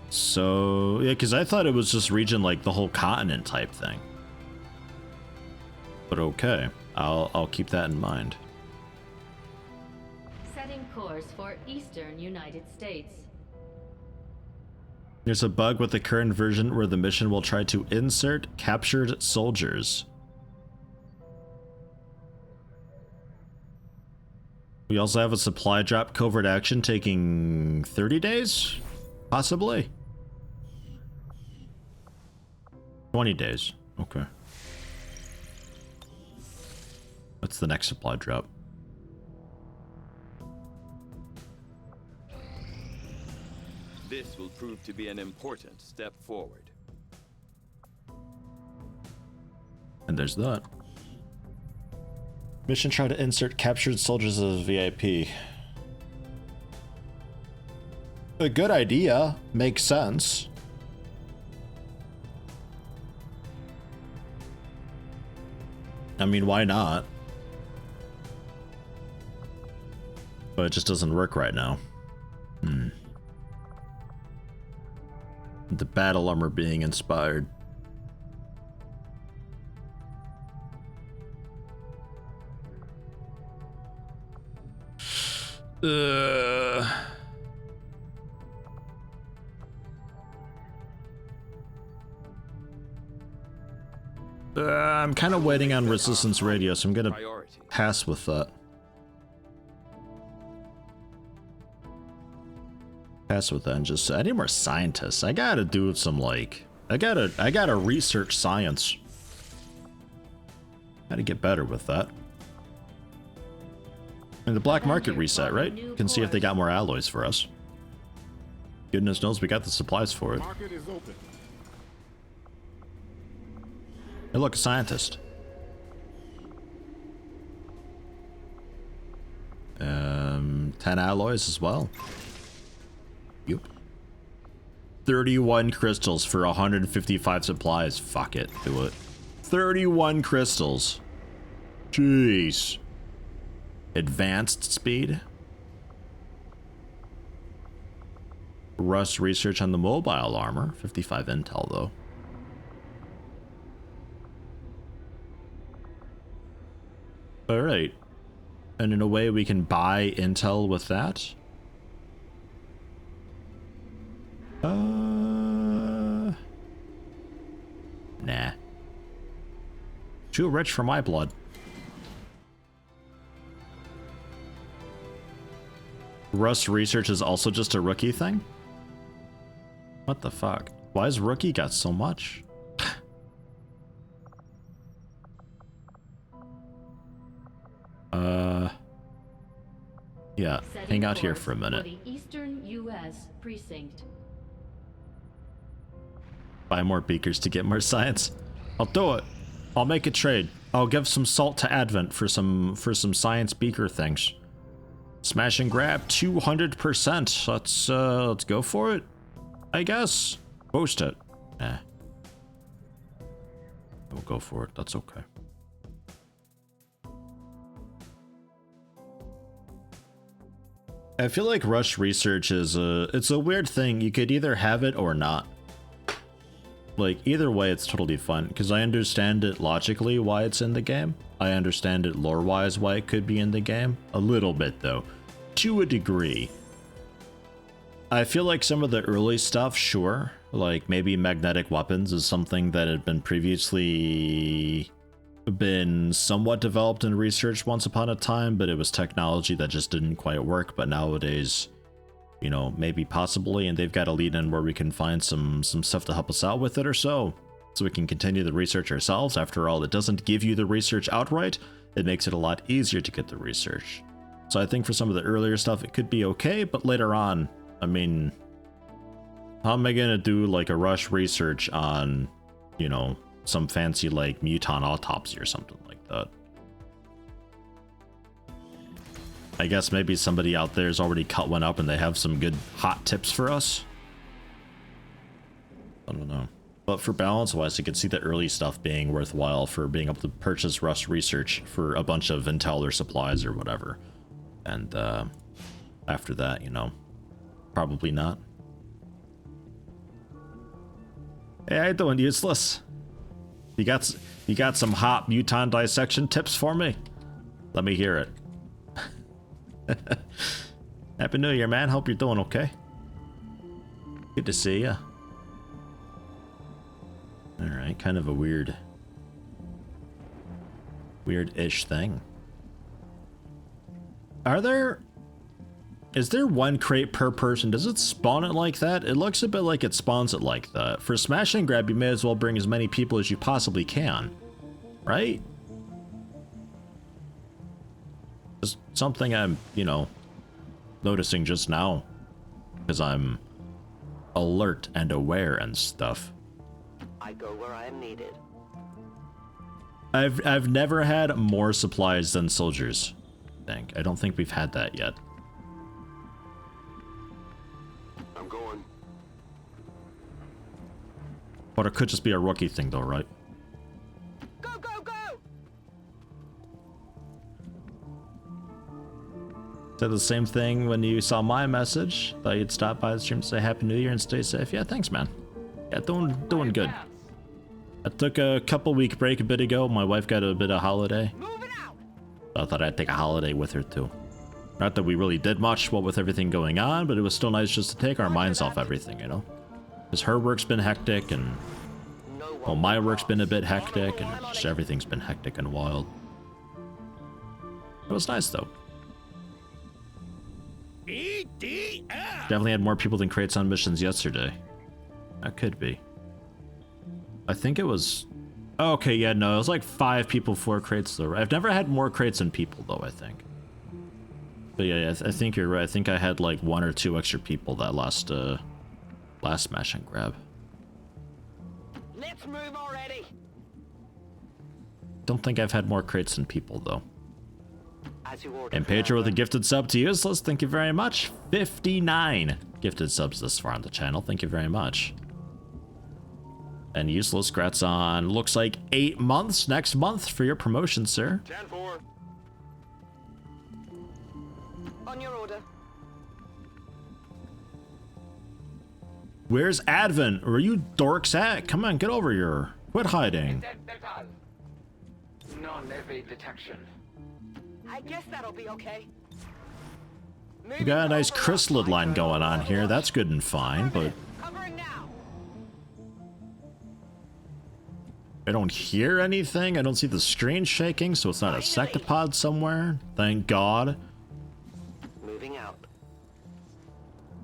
So yeah, because I thought it was just region like the whole continent type thing. But okay, I'll keep that in mind. Setting course for Eastern United States. There's a bug with the current version where the mission will try to insert captured soldiers. We also have a supply drop covert action taking 30 days? Possibly. 20 days. Okay. What's the next supply drop? This will prove to be an important step forward. And there's that. Mission try to insert captured soldiers as VIP. A good idea. Makes sense. I mean, why not? But it just doesn't work right now. The battle armor being inspired. I'm kind of waiting on Resistance Radio, so I'm gonna pass with that. Pass with that and just I need more scientists. I gotta do some like I gotta research science. Gotta get better with that. And the black market reset, right? Can see if they got more alloys for us. Goodness knows we got the supplies for it. Market is open. Hey, look, a scientist. 10 alloys as well. Yep. 31 crystals for 155 supplies. Fuck it. Do it. 31 crystals. Jeez. Advanced speed. Rust research on the mobile armor. 55 intel though. Alright. And in a way we can buy intel with that. Nah. Too rich for my blood. Rust research is also just a rookie thing? What the fuck? Why has rookie got so much? Yeah, hang out here for a minute. For the Eastern U.S. precinct. Buy more beakers to get more science. I'll do it. I'll make a trade. I'll give some salt to Advent for some science beaker things. Smash and grab 200%. Let's go for it. I guess. Post it. Eh. We'll go for it. That's okay. I feel like rush research is it's a weird thing. You could either have it or not. Like, either way, it's totally fun, because I understand it logically why it's in the game. I understand it lore-wise why it could be in the game. A little bit, though. To a degree. I feel like some of the early stuff, sure. Like, maybe magnetic weapons is something that had been previously been somewhat developed and researched once upon a time, but it was technology that just didn't quite work. But nowadays, you know, maybe possibly, and they've got a lead in where we can find some stuff to help us out with it or so we can continue the research ourselves. After all, it doesn't give you the research outright. It makes it a lot easier to get the research. So I think for some of the earlier stuff, it could be okay, but later on, I mean, how am I gonna do like a rush research on, you know, some fancy like mutant autopsy or something like that? I guess maybe somebody out there's already cut one up and they have some good hot tips for us. I don't know. But for balance wise, you could see the early stuff being worthwhile for being able to purchase rush research for a bunch of intel or supplies or whatever. And after that, you know, probably not. Hey, how you doing, useless? You got some hot mutant dissection tips for me? Let me hear it. Happy New Year, man. Hope you're doing okay. Good to see ya. Alright, kind of a weird-ish thing. Is there one crate per person? Does it spawn it like that? It looks a bit like it spawns it like that. For smash and grab, you may as well bring as many people as you possibly can. Right? Just something I'm, you know, noticing just now. Because I'm alert and aware and stuff. I go where I am needed. I've never had more supplies than soldiers. I don't think we've had that yet. I'm going. But it could just be a rookie thing though, right? Go, go, go! Said the same thing when you saw my message. Thought you'd stop by the stream to say Happy New Year and stay safe. Yeah, thanks, man. Yeah, doing good. I took a couple-week break a bit ago. My wife got a bit of holiday. I thought I'd take a holiday with her too. Not that we really did much, what with everything going on, but it was still nice just to take our minds off everything, you know? Because her work's been hectic, and well, my work's been a bit hectic, and just everything's been hectic and wild. It was nice though. Definitely had more people than crates on missions yesterday. That could be. I think it was... Oh, okay, yeah, no, it was like 5 people, 4 crates though. I've never had more crates than people though, I think. But yeah, I think you're right. I think I had like 1 or 2 extra people that last smash and grab. Let's move already. Don't think I've had more crates than people though. As you order. And Pedro with a gifted sub to Useless, thank you very much. 59 gifted subs this far on the channel. Thank you very much. And Useless, grats on, looks like 8 months next month for your promotion, sir. 10-4. On your order. Where's Advent? Where are you dorks at? Come on, get over here. Quit hiding. Non-evade detection. I guess that'll be okay. We got a nice chrysalid line going on here. That's good and fine, but Covering now. I don't hear anything. I don't see the screen shaking, so it's not a sectopod somewhere. Thank God. Moving out.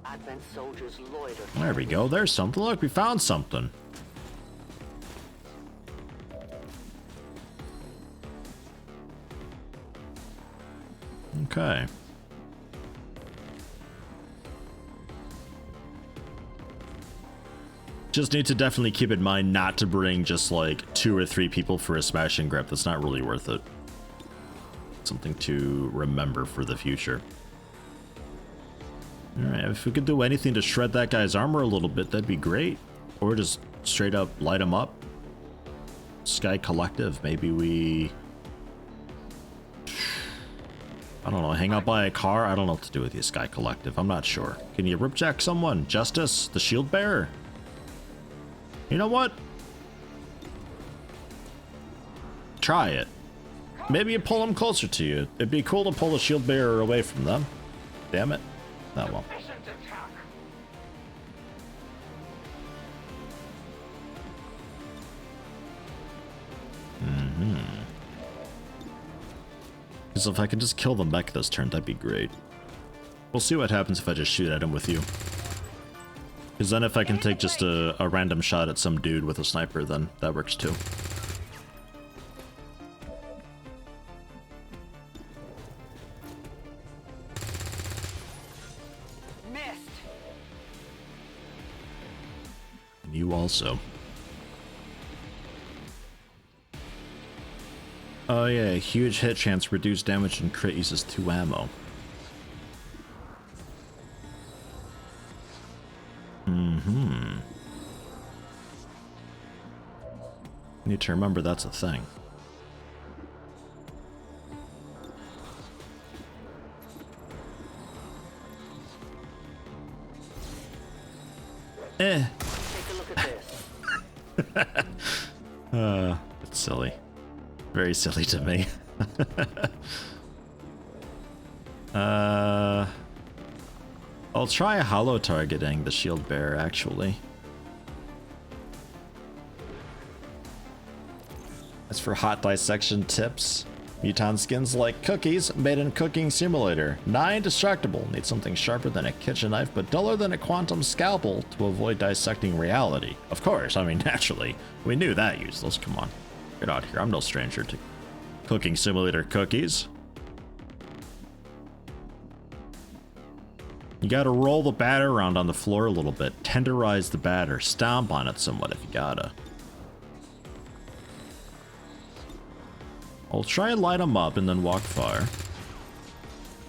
Advent soldiers loiter. There we go. There's something. Look, we found something. Okay. Just need to definitely keep in mind not to bring just like 2 or 3 people for a smash and grab. That's not really worth it. Something to remember for the future. Alright, if we could do anything to shred that guy's armor a little bit, that'd be great. Or just straight up light him up. Sky Collective, maybe we... I don't know, hang out by a car? I don't know what to do with you, Sky Collective. I'm not sure. Can you ripjack someone? Justice? The shield bearer? You know what? Try it. Maybe you pull them closer to you. It'd be cool to pull the shield bearer away from them. Damn it. That won't. Because if I can just kill the mech this turn, that'd be great. We'll see what happens if I just shoot at him with you. Because then if I can take just a random shot at some dude with a sniper, then that works too. Missed. You also. Oh yeah, huge hit chance, reduced damage, and crit uses 2 ammo. Need to remember that's a thing. Take a look at this. It's silly. Very silly to me. I'll try hollow targeting the shield bearer, actually. As for hot dissection tips, Muton skins like cookies made in Cooking Simulator. 9 destructible. Need something sharper than a kitchen knife, but duller than a quantum scalpel to avoid dissecting reality. Of course, I mean, naturally. We knew that useless. Come on. Get out here. I'm no stranger to Cooking Simulator cookies. You gotta roll the batter around on the floor a little bit. Tenderize the batter. Stomp on it somewhat if you gotta. I'll try and light them up and then walk far.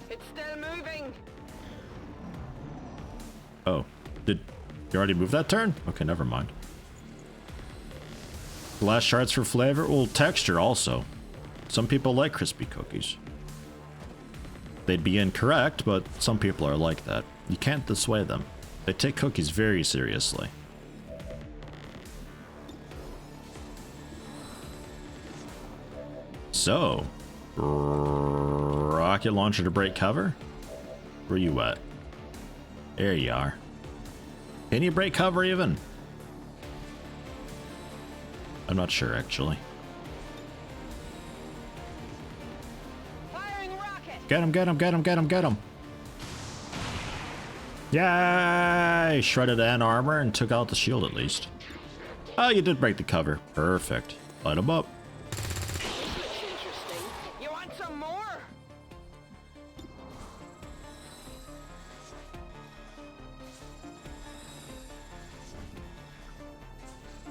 It's still moving. Oh, did you already move that turn? Okay, never mind. Glass shards for flavor? Well, texture also. Some people like crispy cookies. They'd be incorrect, but some people are like that. You can't dissuade them. They take cookies very seriously. So, rocket launcher to break cover? Where you at? There you are. Can you break cover even? I'm not sure, actually. Firing rocket. Get him, get him, get him, get him, get him. Yay! Shredded an armor and took out the shield at least. Oh, you did break the cover. Perfect. Light him up. Interesting. You want some more?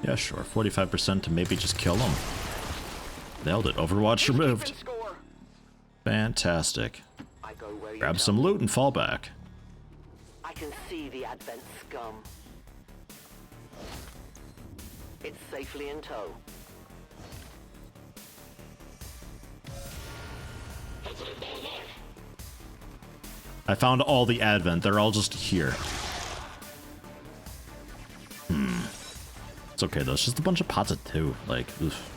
Yeah, sure. 45% to maybe just kill him. Nailed it. Overwatch removed. Keep and score. Fantastic. Grab some loot and fall back. I can see the Advent scum. It's safely in tow. I found all the Advent. They're all just here. It's okay though. It's just a bunch of pots of two. Like, oof.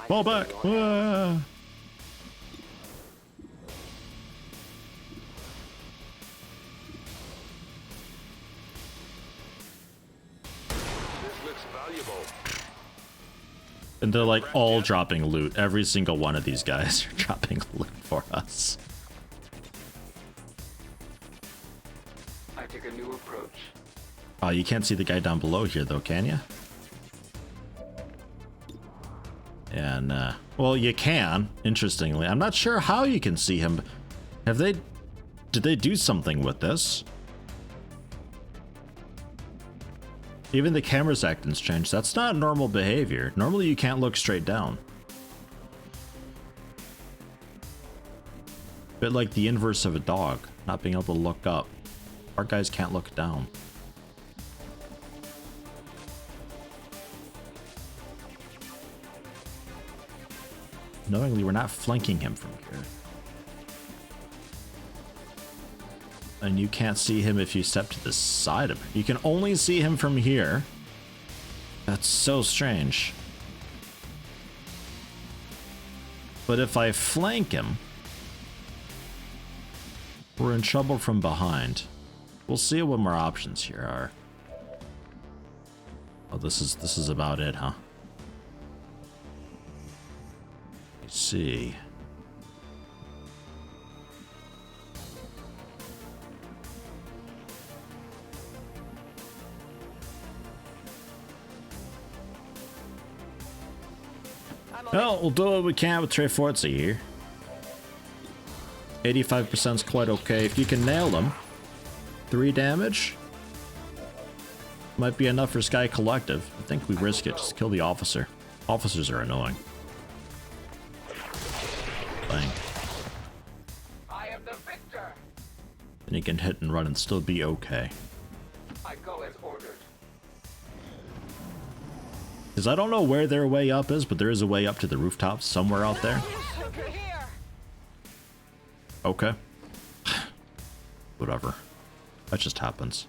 Fall back. Ah. And they're like all dropping loot. Every single one of these guys are dropping loot for us. I take a new approach. Oh, you can't see the guy down below here though, can you? And, well, you can, interestingly. I'm not sure how you can see him. Have they Did they do something with this? Even the camera's acting's changed. That's not normal behavior. Normally you can't look straight down. Bit like the inverse of a dog, not being able to look up. Our guys can't look down. Knowingly, we're not flanking him from here. And you can't see him if you step to the side of him. You can only see him from here. That's so strange. But if I flank him, we're in trouble from behind. We'll see what more options here are. Oh, this is about it, huh? Let's see. Well, we'll do what we can with LWotC here. 85% is quite okay. If you can nail them, 3 damage might be enough for Sky Collective. I think we risk it. Just kill the officer. Officers are annoying. Bang. I am the victor. And you can hit and run and still be okay. I go as ordered. Because I don't know where their way up is, but there is a way up to the rooftops somewhere out there. Okay. Whatever. That just happens.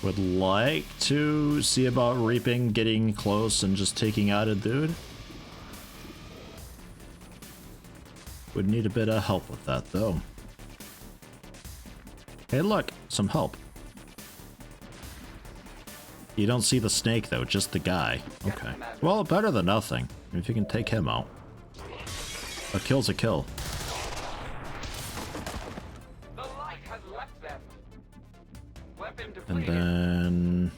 Would like to see about reaping, getting close, and just taking out a dude. Would need a bit of help with that, though. Hey, look, some help. You don't see the snake, though, just the guy. Okay. Well, better than nothing. If you can take him out. A kill's a kill. The light has left them. Weapon And depleted. then...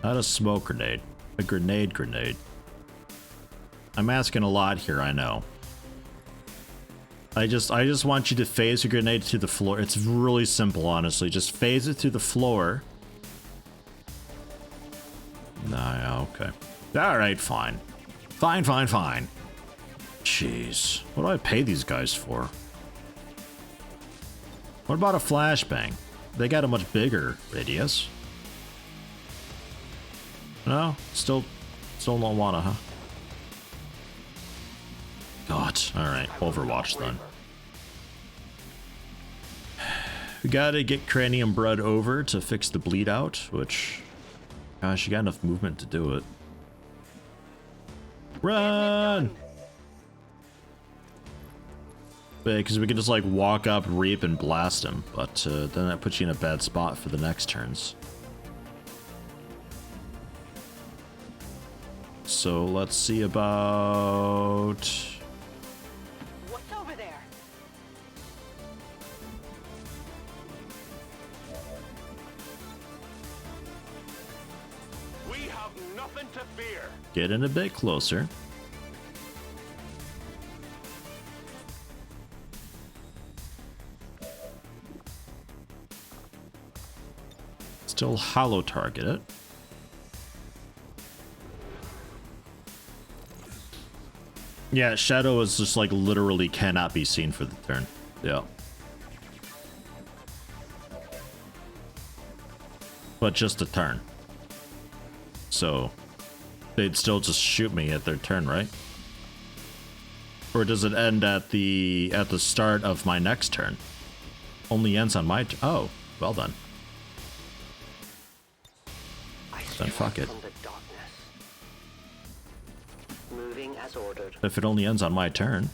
Not a smoke grenade. A grenade. I'm asking a lot here, I know. I just want you to phase your grenade to the floor. It's really simple, honestly. Just phase it to the floor. Nah, yeah, okay. Alright, fine. Fine. Jeez. What do I pay these guys for? What about a flashbang? They got a much bigger radius. No? Still don't wanna, huh? God. Alright, Overwatch then. We gotta get Cranium Blood over to fix the bleed out, which... Gosh, you got enough movement to do it. Run! Because we can just like walk up, reap, and blast him, but then that puts you in a bad spot for the next turns. So let's see about... What's over there? We have nothing to fear. Get in a bit closer. Still hollow target it. Yeah, Shadow is just like literally cannot be seen for the turn. Yeah. But just a turn. So they'd still just shoot me at their turn, right? Or does it end at the start of my next turn? Only ends on my oh, well done. Then fuck it. Moving as ordered. If it only ends on my turn.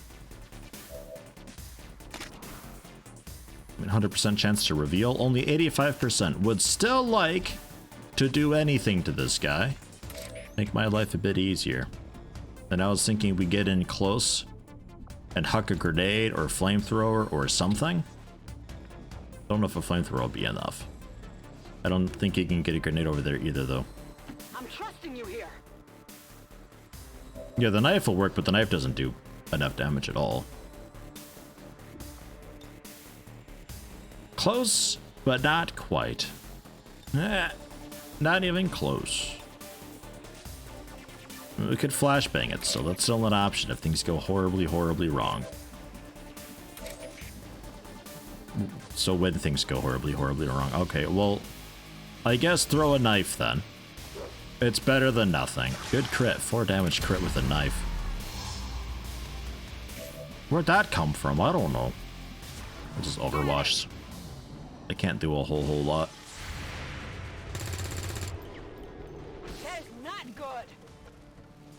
I mean, 100% chance to reveal, only 85%. Would still like to do anything to this guy. Make my life a bit easier. And I was thinking we get in close and huck a grenade or flamethrower or something. Don't know if a flamethrower will be enough. I don't think you can get a grenade over there either, though. I'm trusting you here. Yeah, the knife will work, but the knife doesn't do enough damage at all. Close, but not quite. Not even close. We could flashbang it, so that's still an option if things go horribly, horribly wrong. So when things go horribly, horribly wrong. Okay, well, I guess throw a knife then. It's better than nothing. Good crit, 4 damage crit with a knife. Where'd that come from? I don't know. I just Overwatched. I can't do a whole lot. That's not good.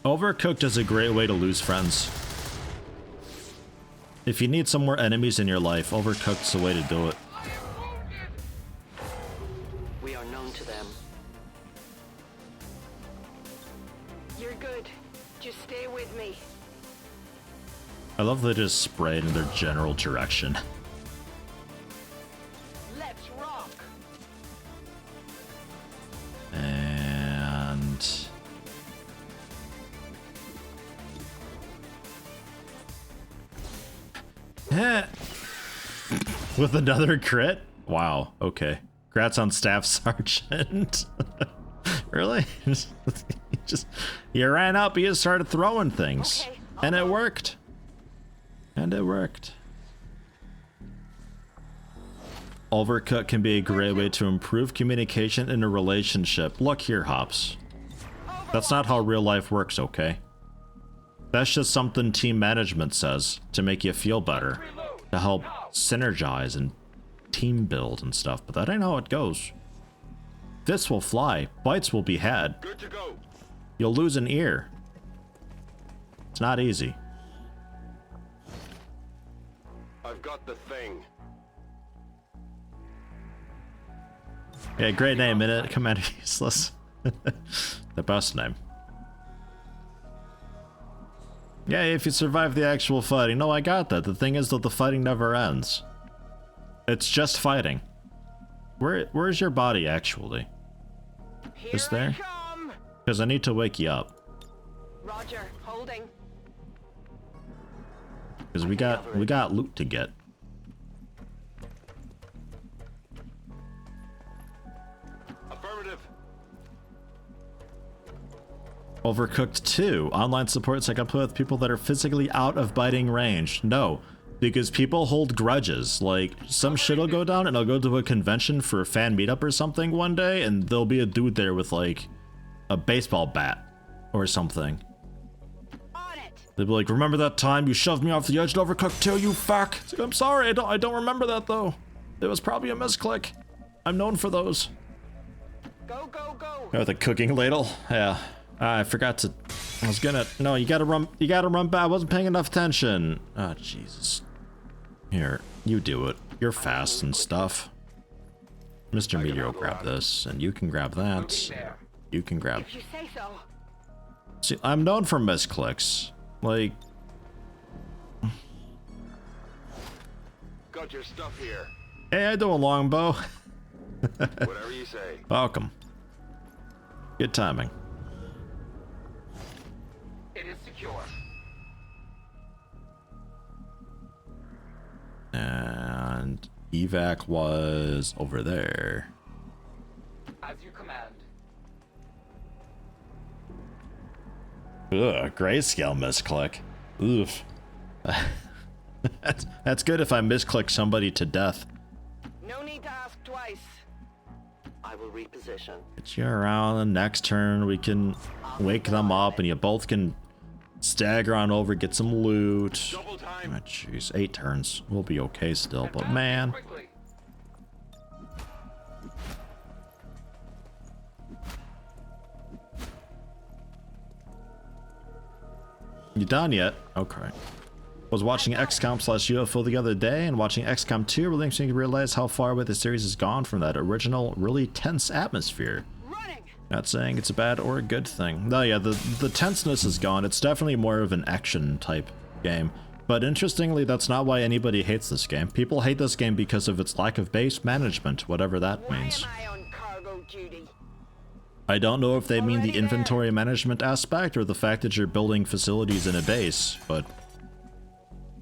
Overcooked is a great way to lose friends. If you need some more enemies in your life, Overcooked's the way to do it. We are known to them. You're good. Just stay with me. I love that they just sprayed in their general direction. Let's rock. And... with another crit? Wow, okay. Congrats on Staff Sergeant. Really? You ran up, you just started throwing things. Okay, and it worked. And it worked. Overcooked can be a great way to improve communication in a relationship. Look here, Hops. That's not how real life works, okay? That's just something team management says to make you feel better, to help synergize and team build and stuff, but that ain't how it goes. This will fly. Bites will be had. Good to go. You'll lose an ear. It's not easy. I've got the thing. Yeah, great name, innit? Commander Useless. The best name. Yeah, if you survive the actual fighting. No, I got that. The thing is that the fighting never ends. It's just fighting. Where's your body, actually? Is there? Because I need to wake you up. Roger, holding. Because we got loot to get. Affirmative. Overcooked 2. Online support so I can play with people that are physically out of biting range. No, because people hold grudges. Like, some shit will go down and I'll go to a convention for a fan meetup or something one day and there'll be a dude there with like a baseball bat or something. On it. They'll be like, remember that time you shoved me off the edge to Overcooked 2, you fuck? It's like, I'm sorry, I don't remember that though. It was probably a misclick. I'm known for those. Go, go, go. Oh, the cooking ladle? Yeah. I forgot to... I was gonna... No, you gotta run back. I wasn't paying enough attention. Oh, Jesus. Here, you do it. You're fast and stuff. Mr. Meteor will grab this, and you can grab that. You can grab... If you say so. See, I'm known for misclicks. Like... Got your stuff here. Hey, how you doing, Longbow? Whatever you say. Welcome. Good timing. It is secure. And evac was over there. As you command. Ugh, grayscale misclick. Oof. That's good if I misclick somebody to death. No need to ask twice. I will reposition. Get you around the next turn. We can wake them up and you both can stagger on over, get some loot. Double time. Oh, jeez, 8 turns. We'll be okay still, but man. Quickly. You done yet? Okay. Was watching XCOM/UFO the other day, and watching XCOM 2 really makes me realize how far away the series has gone from that original, really tense atmosphere. Running. Not saying it's a bad or a good thing. No, yeah, the tenseness is gone. It's definitely more of an action type game. But interestingly, that's not why anybody hates this game. People hate this game because of its lack of base management, whatever that means. Why am I on cargo duty? I don't know if they mean the inventory management aspect or the fact that you're building facilities in a base, but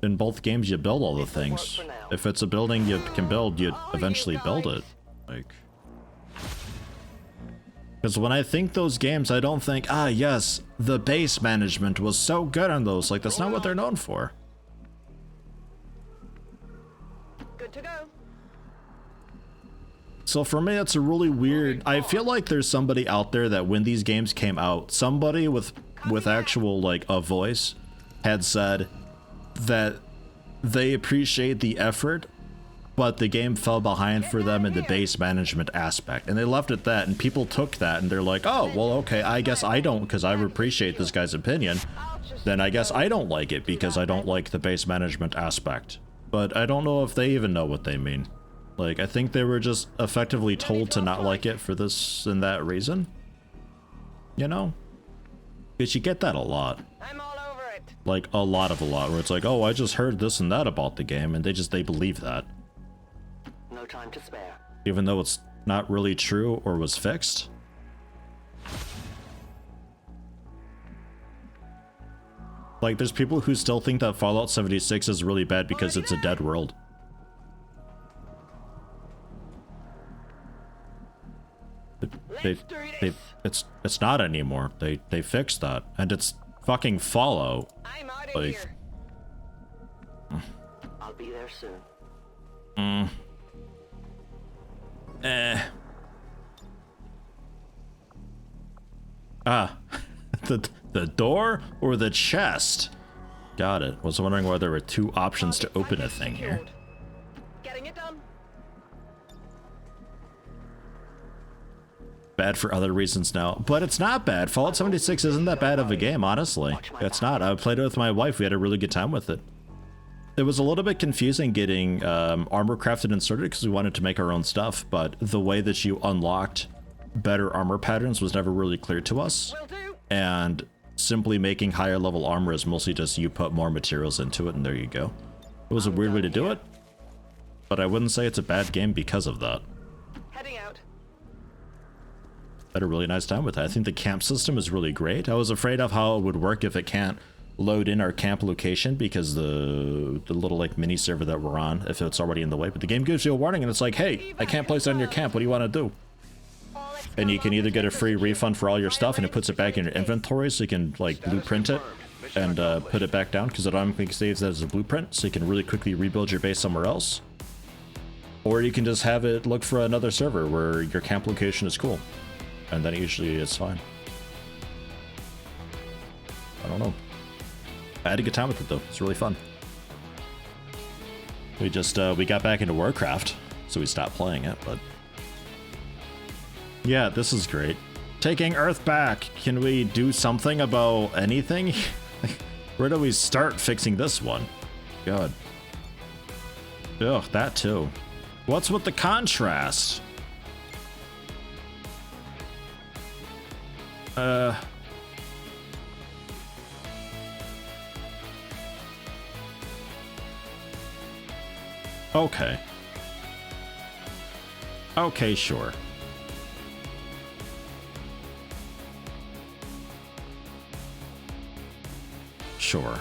in both games you build all the things. If it's a building you can build, you eventually build it. Like, because when I think those games, I don't think, ah yes, the base management was so good on those. Like, that's not what they're known for. Good to go. So for me, it's a really weird, I feel like there's somebody out there that when these games came out, somebody with actual, like, a voice had said that they appreciate the effort, but the game fell behind for them in the base management aspect. And they left it at that, and people took that, and they're like, oh, well, okay, I guess I don't, because I appreciate this guy's opinion. Then I guess I don't like it, because I don't like the base management aspect. But I don't know if they even know what they mean. Like, I think they were just effectively told to not like it for this and that reason. You know? Because you get that a lot. I'm all over it. Like, a lot, where it's like, oh, I just heard this and that about the game, and they believe that. No time to spare. Even though it's not really true or was fixed. Like, there's people who still think that Fallout 76 is really bad because it's a dead world. It's not anymore. They fixed that, and it's fucking Fallout. I'm out of Like, here. I'll be there soon. The door or the chest? Got it. Was wondering why there were two options to open a thing here. Getting it done. Bad for other reasons now, but it's not bad. Fallout 76 isn't that bad of a game, honestly. It's not. I played it with my wife. We had a really good time with it. It was a little bit confusing getting armor crafted and inserted because we wanted to make our own stuff, but the way that you unlocked better armor patterns was never really clear to us. And simply making higher level armor is mostly just you put more materials into it and there you go. It was a weird way to do it, but I wouldn't say it's a bad game because of that. Heading out. Had a really nice time with it. I think the camp system is really great. I was afraid of how it would work if it can't load in our camp location because the little like mini server that we're on, if it's already in the way, but the game gives you a warning and it's like, hey, I can't place it on your camp. What do you want to do? And you can either get a free refund for all your stuff and it puts it back in your inventory so you can like blueprint it and put it back down because it automatically saves that as a blueprint so you can really quickly rebuild your base somewhere else. Or you can just have it look for another server where your camp location is cool. And then usually it's fine. I don't know. I had a good time with it though. It's really fun. We just we got back into Warcraft, so we stopped playing it, but yeah, this is great. Taking Earth back. Can we do something about anything? Where do we start fixing this one? God. Ugh, that too. What's with the contrast? Okay. Okay, sure. Sure.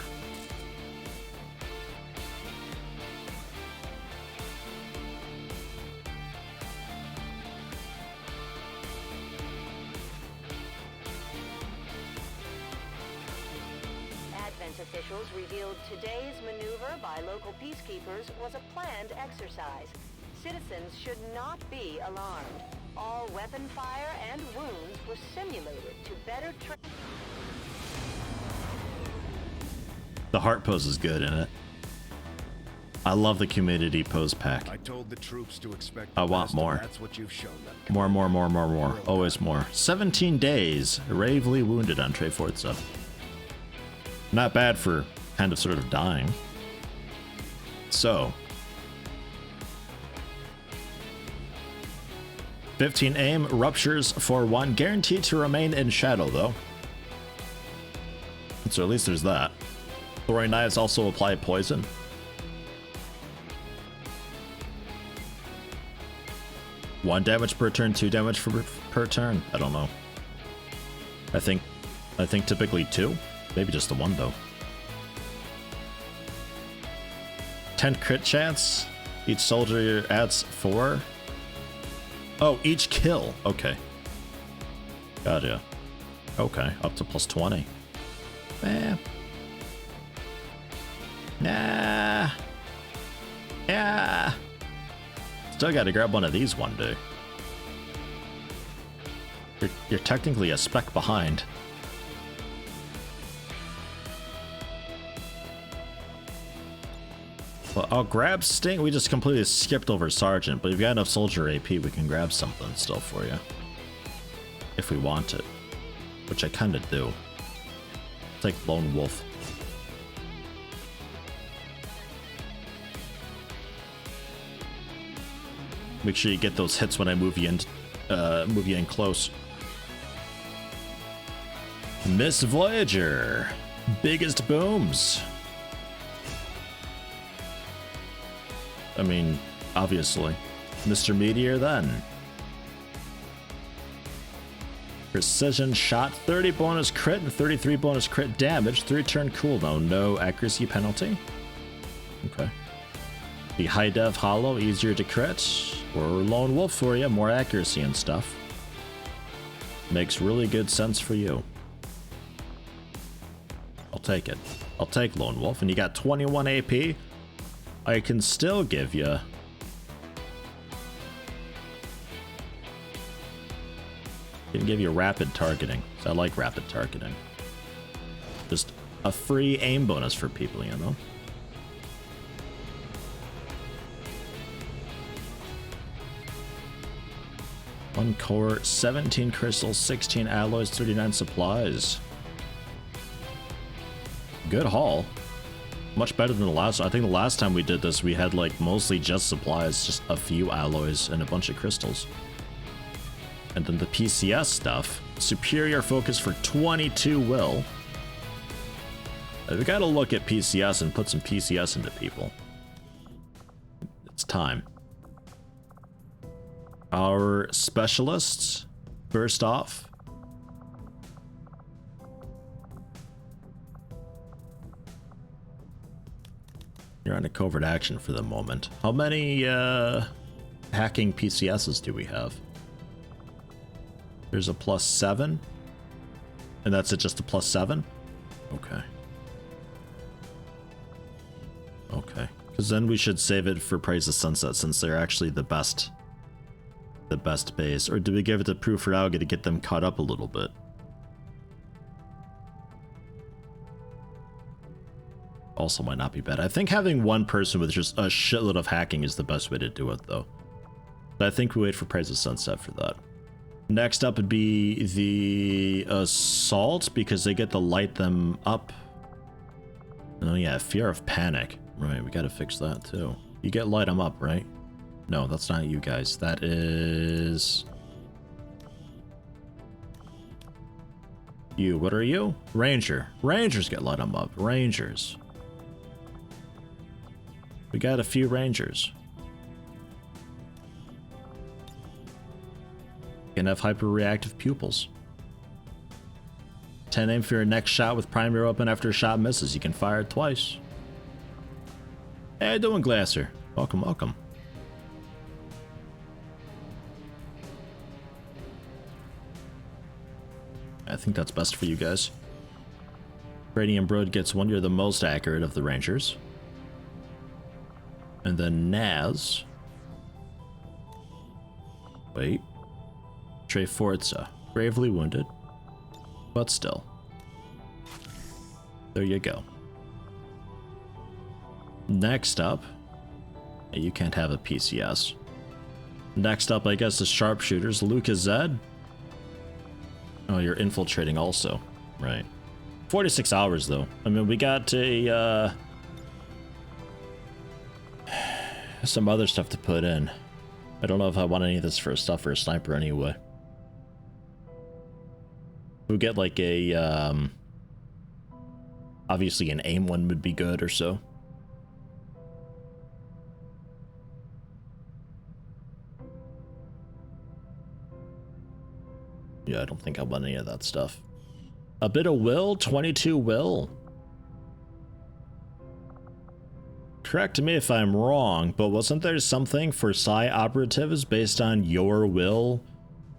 Advent officials revealed today's maneuver by local peacekeepers was a planned exercise. Citizens should not be alarmed. All weapon fire and wounds were simulated to better train. The heart pose is good in it. I love the community pose pack. I told the troops to expect I want more. That's what you've shown them. More. Always more. 17 days. Gravely wounded on Tre Forza. Not bad for kind of sort of dying. So. 15 aim, ruptures for 1. Guaranteed to remain in shadow though. So at least there's that. Throwing knives also apply poison. One damage per turn, 2 damage per turn. I don't know. I think typically 2. Maybe just the 1 though. 10 crit chance. Each soldier adds 4. Oh, each kill. Okay. Gotcha. Okay, up to plus 20. Eh. Nah. Yeah. Still gotta grab one of these one day. You're technically a speck behind. Well, I'll grab Sting. We just completely skipped over Sergeant, but if you've got enough soldier AP, we can grab something still for you. If we want it. Which I kinda do. Take Lone Wolf. Make sure you get those hits when I move you in close. Miss Voyager. Biggest booms. I mean, obviously. Mr. Meteor then. Precision shot, 30 bonus crit and 33 bonus crit damage, 3-turn cooldown, no accuracy penalty. Okay. The high dev hollow, easier to crit, or Lone Wolf for you, more accuracy and stuff. Makes really good sense for you. I'll take it. I'll take Lone Wolf, and you got 21 AP. I can still give you... I can give you rapid targeting. So I like rapid targeting. Just a free aim bonus for people, you know? One core, 17 crystals, 16 alloys, 39 supplies. Good haul. Much better than the last one. I think the last time we did this, we had like mostly just supplies, just a few alloys and a bunch of crystals. And then the PCS stuff. Superior focus for 22 will. We gotta look at PCS and put some PCS into people. It's time. Our specialists, first off. You're on a covert action for the moment. How many hacking PCSs do we have? There's a +7. And that's it, just a +7? Okay. Okay. Because then we should save it for Praise the Sunset, since they're actually the best base. Or do we give it to Proof for Alga to get them caught up a little bit? Also might not be bad. I think having one person with just a shitload of hacking is the best way to do it, though. But I think we wait for Praise the Sunset for that. Next up would be the Assault, because they get to light them up. Oh yeah, Fear of Panic. Right, we gotta fix that too. You get light them up, right? No, that's not you guys. That is... you. What are you? Ranger. Rangers get light them up. Rangers. We got a few Rangers. Can have hyper-reactive pupils. 10 aim for your next shot with primary open. After a shot misses, you can fire it twice. Hey, how you doing, Glasser? Welcome, welcome. I think that's best for you guys. Radiant Brood gets 1. You're the most accurate of the Rangers. And then Naz. Wait. Tre Forza. Gravely wounded. But still. There you go. Next up. You can't have a PCS. Next up, I guess, the Sharpshooters. Lucas Zed. Oh, you're infiltrating also. Right. 46 hours, though. I mean, we got a, some other stuff to put in. I don't know if I want any of this for a stuff or a sniper anyway. We'll get like a, Obviously an aim one would be good or so. Yeah, I don't think I want any of that stuff. A bit of will, 22 will. Correct me if I'm wrong, but wasn't there something for Psi operatives based on your will?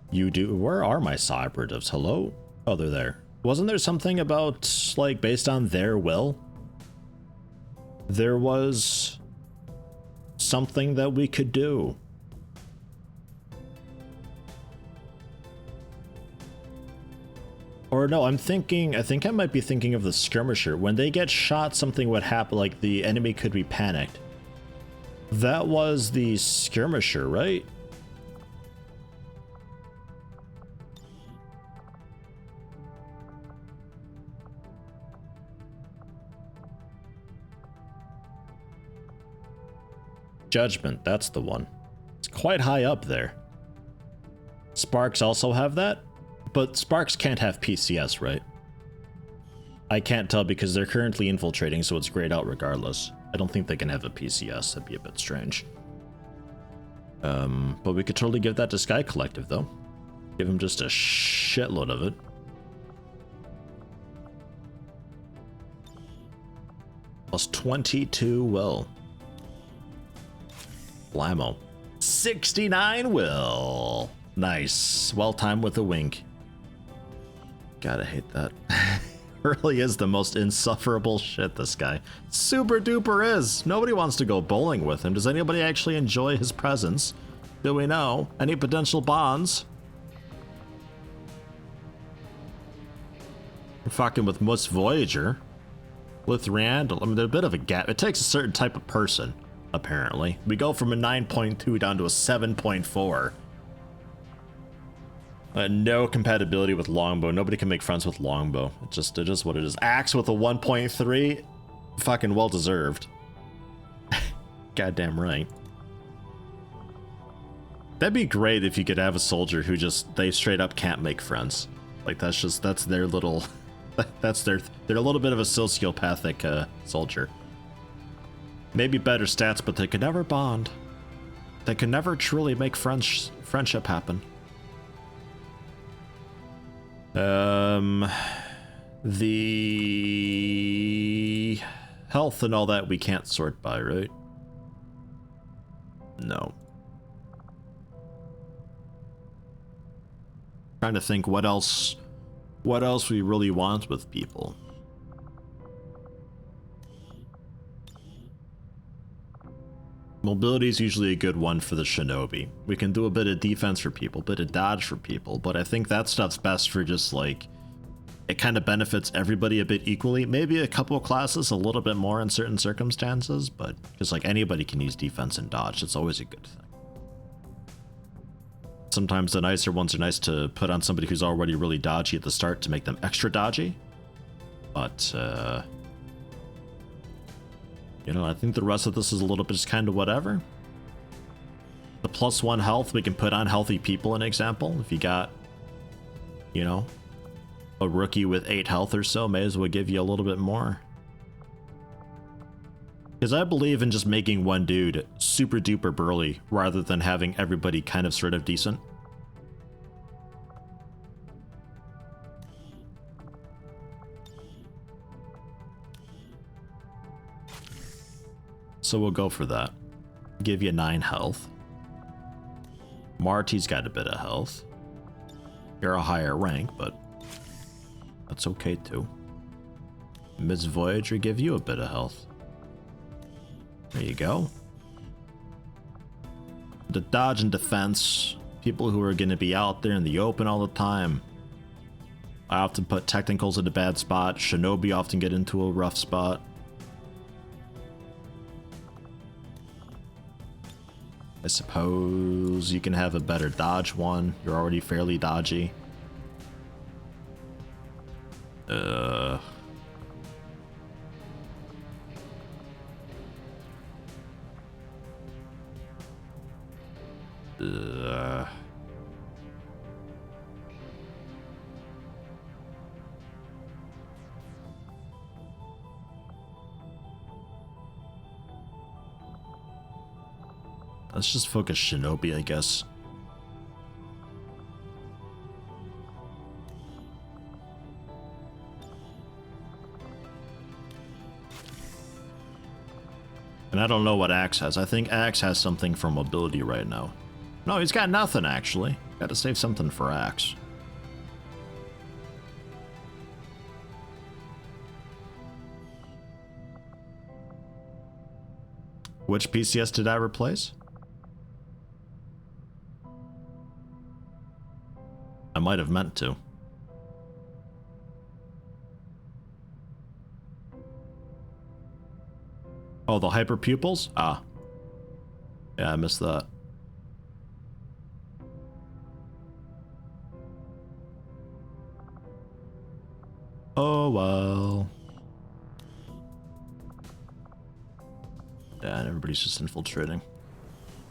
You do. Where are my Psi operatives? Hello? Oh, they're there. Wasn't there something about, like, based on their will? There was something that we could do. Or no, I think I might be thinking of the skirmisher. When they get shot, something would happen, like the enemy could be panicked. That was the skirmisher, right? Judgment, that's the one. It's quite high up there. Sparks also have that? But Sparks can't have PCS, right? I can't tell because they're currently infiltrating, so it's grayed out regardless. I don't think they can have a PCS. That'd be a bit strange. But we could totally give that to Sky Collective, though. Give him just a shitload of it. Plus 22 will. Blammo. 69 will. Nice. Well timed with a wink. Gotta hate that. Really is the most insufferable shit, this guy. Super duper is. Nobody wants to go bowling with him. Does anybody actually enjoy his presence? Do we know? Any potential bonds? We're fucking with Mus Voyager. With Randall. I mean, there's a bit of a gap. It takes a certain type of person, apparently. We go from a 9.2 down to a 7.4. No compatibility with Longbow. Nobody can make friends with Longbow. It is what it is. Axe with a 1.3. Fucking well deserved. Goddamn right. That'd be great if you could have a soldier who they straight up can't make friends. Like that's their little, they're a little bit of a sociopathic soldier. Maybe better stats, but they could never bond. They could never truly make friendship happen. The health and all that we can't sort by, right? No. Trying to think what else we really want with people. Mobility is usually a good one for the shinobi. We can do a bit of defense for people, a bit of dodge for people, but I think that stuff's best for just like, it kind of benefits everybody a bit equally. Maybe a couple of classes a little bit more in certain circumstances, but just like anybody can use defense and dodge. It's always a good thing. Sometimes the nicer ones are nice to put on somebody who's already really dodgy at the start to make them extra dodgy. But, you know, I think the rest of this is a little bit just kind of whatever. The +1 health, we can put on healthy people, an example. If you got, you know, a rookie with 8 health or so, may as well give you a little bit more. Because I believe in just making one dude super duper burly rather than having everybody kind of sort of decent. So we'll go for that. Give you 9 health. Marty's got a bit of health. You're a higher rank, but that's okay too. Ms. Voyager give you a bit of health. There you go. The dodge and defense, people who are going to be out there in the open all the time. I often put technicals in a bad spot. Shinobi often get into a rough spot. I suppose you can have a better dodge one. You're already fairly dodgy. Let's just focus Shinobi, I guess. And I don't know what Axe has. I think Axe has something for mobility right now. No, he's got nothing, actually. Got to save something for Axe. Which PCS did I replace? I might have meant to. Oh, the hyper pupils? Ah. Yeah, I missed that. Oh, well. Yeah, and everybody's just infiltrating.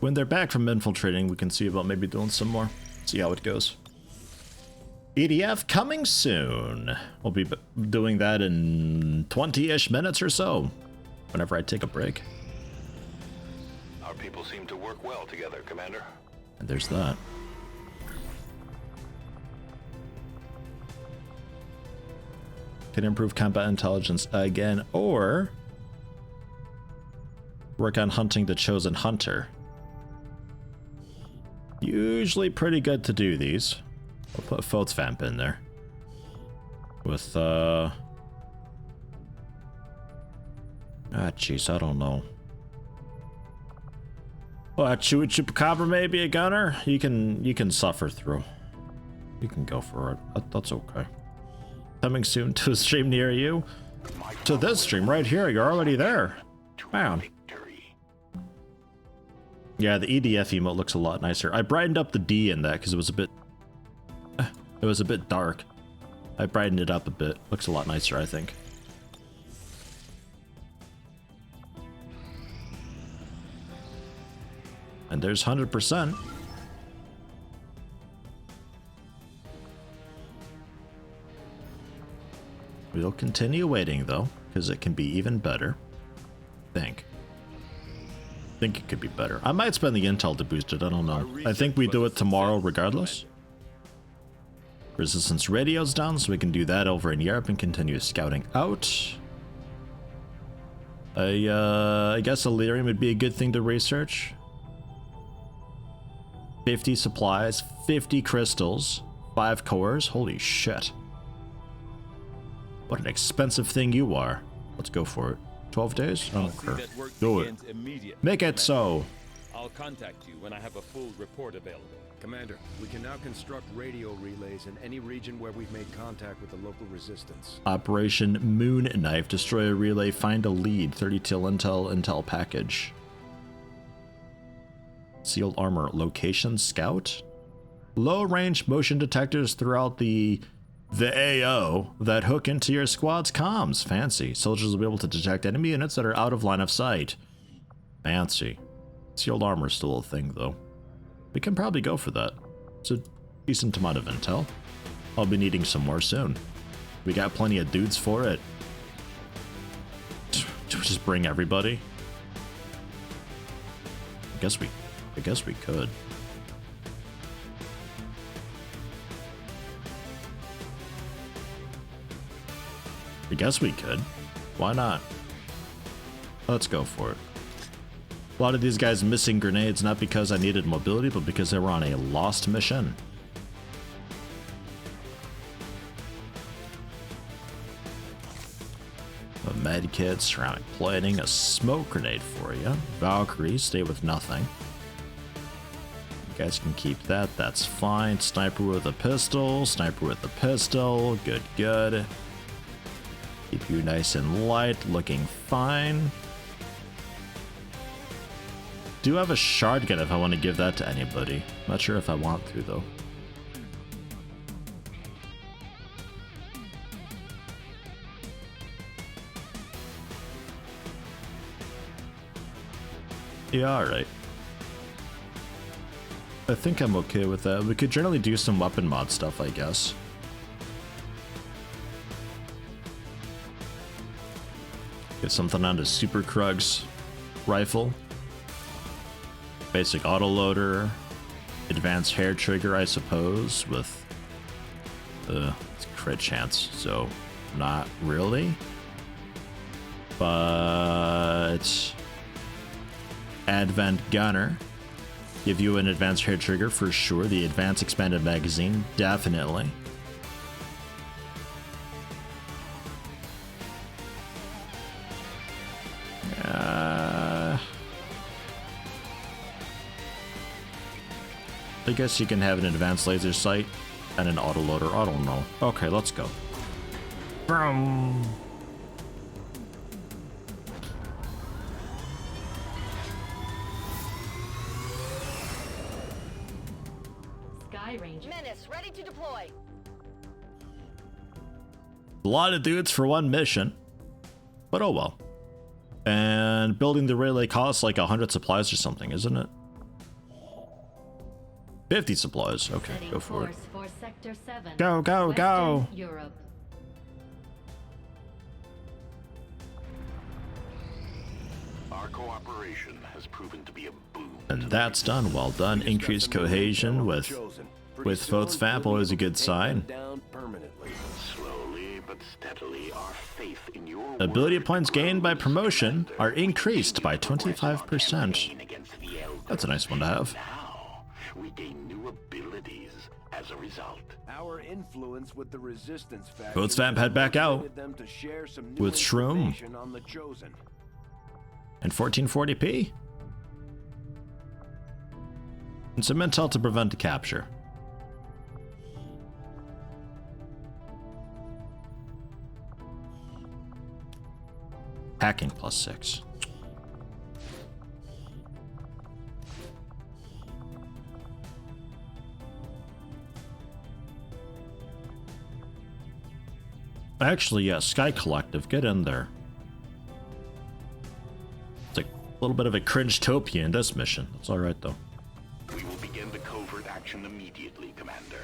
When they're back from infiltrating, we can see about maybe doing some more. See how it goes. EDF coming soon. We'll be doing that in 20-ish minutes or so. Whenever I take a break. Our people seem to work well together, Commander. And there's that. Can improve combat intelligence again, or work on hunting the chosen hunter. Usually pretty good to do these. I'll put Fotsvamp in there. With, ah, jeez, I don't know. Oh, Chupacabra may be a gunner. You can suffer through. You can go for it. That's okay. Coming soon to a stream near you. To this stream right here. You're already there. Man. Yeah, the EDF emote looks a lot nicer. I brightened up the D in that because it was a bit dark. I brightened it up a bit. Looks a lot nicer, I think. And there's 100%. We'll continue waiting though, because it can be even better. I think it could be better. I might spend the intel to boost it, I don't know. I think we do it tomorrow regardless. Resistance radio's down, so we can do that over in Europe and continue scouting out. I guess Illyrium would be a good thing to research. 50 supplies, 50 crystals, 5 cores. Holy shit. What an expensive thing you are. Let's go for it. 12 days? I don't care. Do it. Make it so. I'll contact you when I have a full report available. Commander, we can now construct radio relays in any region where we've made contact with the local resistance. Operation Moon Knife. Destroy a relay. Find a lead. 30 till intel package. Sealed armor. Location scout. Low range motion detectors throughout the AO that hook into your squad's comms. Fancy. Soldiers will be able to detect enemy units that are out of line of sight. Fancy. Sealed armor is still a thing though. We can probably go for that. It's a decent amount of intel. I'll be needing some more soon. We got plenty of dudes for it. Just bring everybody. I guess we could. I guess we could. Why not? Let's go for it. A lot of these guys missing grenades, not because I needed mobility, but because they were on a lost mission. A medkit, ceramic plating, a smoke grenade for you. Valkyrie, stay with nothing. You guys can keep that, that's fine. Sniper with a pistol, good, good. Keep you nice and light, looking fine. Do have a shard gun if I want to give that to anybody. Not sure if I want to though. Yeah, alright. I think I'm okay with that. We could generally do some weapon mod stuff, I guess. Get something onto Super Krug's rifle. basic autoloader, advanced hair trigger, I suppose, with it's crit chance, so not really. But Advent Gunner, give you an advanced hair trigger for sure. The advanced expanded magazine, definitely. I guess you can have an advanced laser sight and an autoloader. I don't know. Okay, let's go. Vroom. Sky Ranger. Menace, ready to deploy. A lot of dudes for one mission, but oh well. And building the relay costs like 100 supplies or something, isn't it? 50 supplies. Okay, Setting go for it. For Sector 7. Go, go, go. Western Europe. Our cooperation has proven to be a boon. And that's done. Well done. Increased cohesion with FOTSVAP, always a good sign. Slowly but steadily, our faith in your Ability points gained by promotion are increased by 25%. That's a nice one to have. we gain new abilities as a result. Our influence with the resistance faction FOTSVAP head back out motivated them to share some new with Shroom information on the Chosen. and 1440p. And some intel to prevent a capture. Hacking +6. Actually, yeah, Sky Collective, get in there. It's a little bit of a cringe-topia in this mission. It's alright, though. We will begin the covert action immediately, Commander.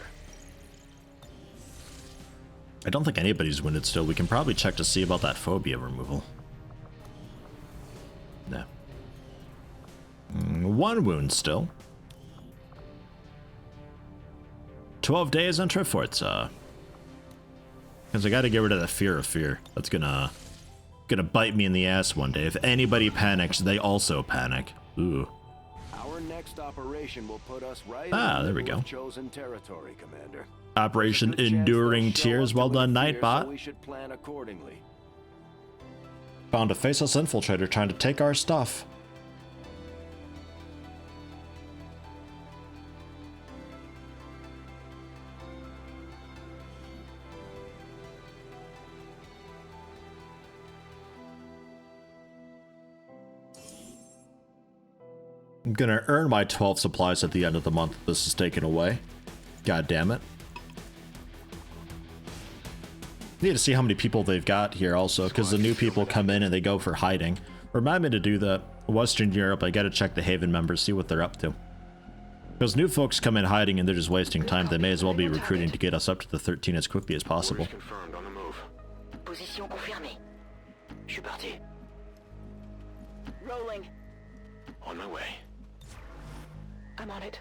I don't think anybody's wounded still. We can probably check to see about that phobia removal. No. 1 wound still. 12 days into Forza. Because I gotta get rid of the fear of fear. That's gonna bite me in the ass one day. If anybody panics, they also panic. Ooh. Our next operation will put us right there we go. Chosen territory, Commander. Operation Enduring Tears. Well done, Nightbot. So we should plan accordingly. Found a faceless infiltrator trying to take our stuff. I'm gonna earn my 12 supplies at the end of the month. This is taken away. God damn it. Need to see how many people they've got here also, because the new people come in and they go for hiding. Remind me to do that. Western Europe, I gotta check the Haven members, see what they're up to. Because new folks come in hiding and they're just wasting time. They may as well be recruiting to get us up to the 13 as quickly as possible. Confirmed on the move. Position confirmée. Je suis parti. Rolling. On my way. I'm on it.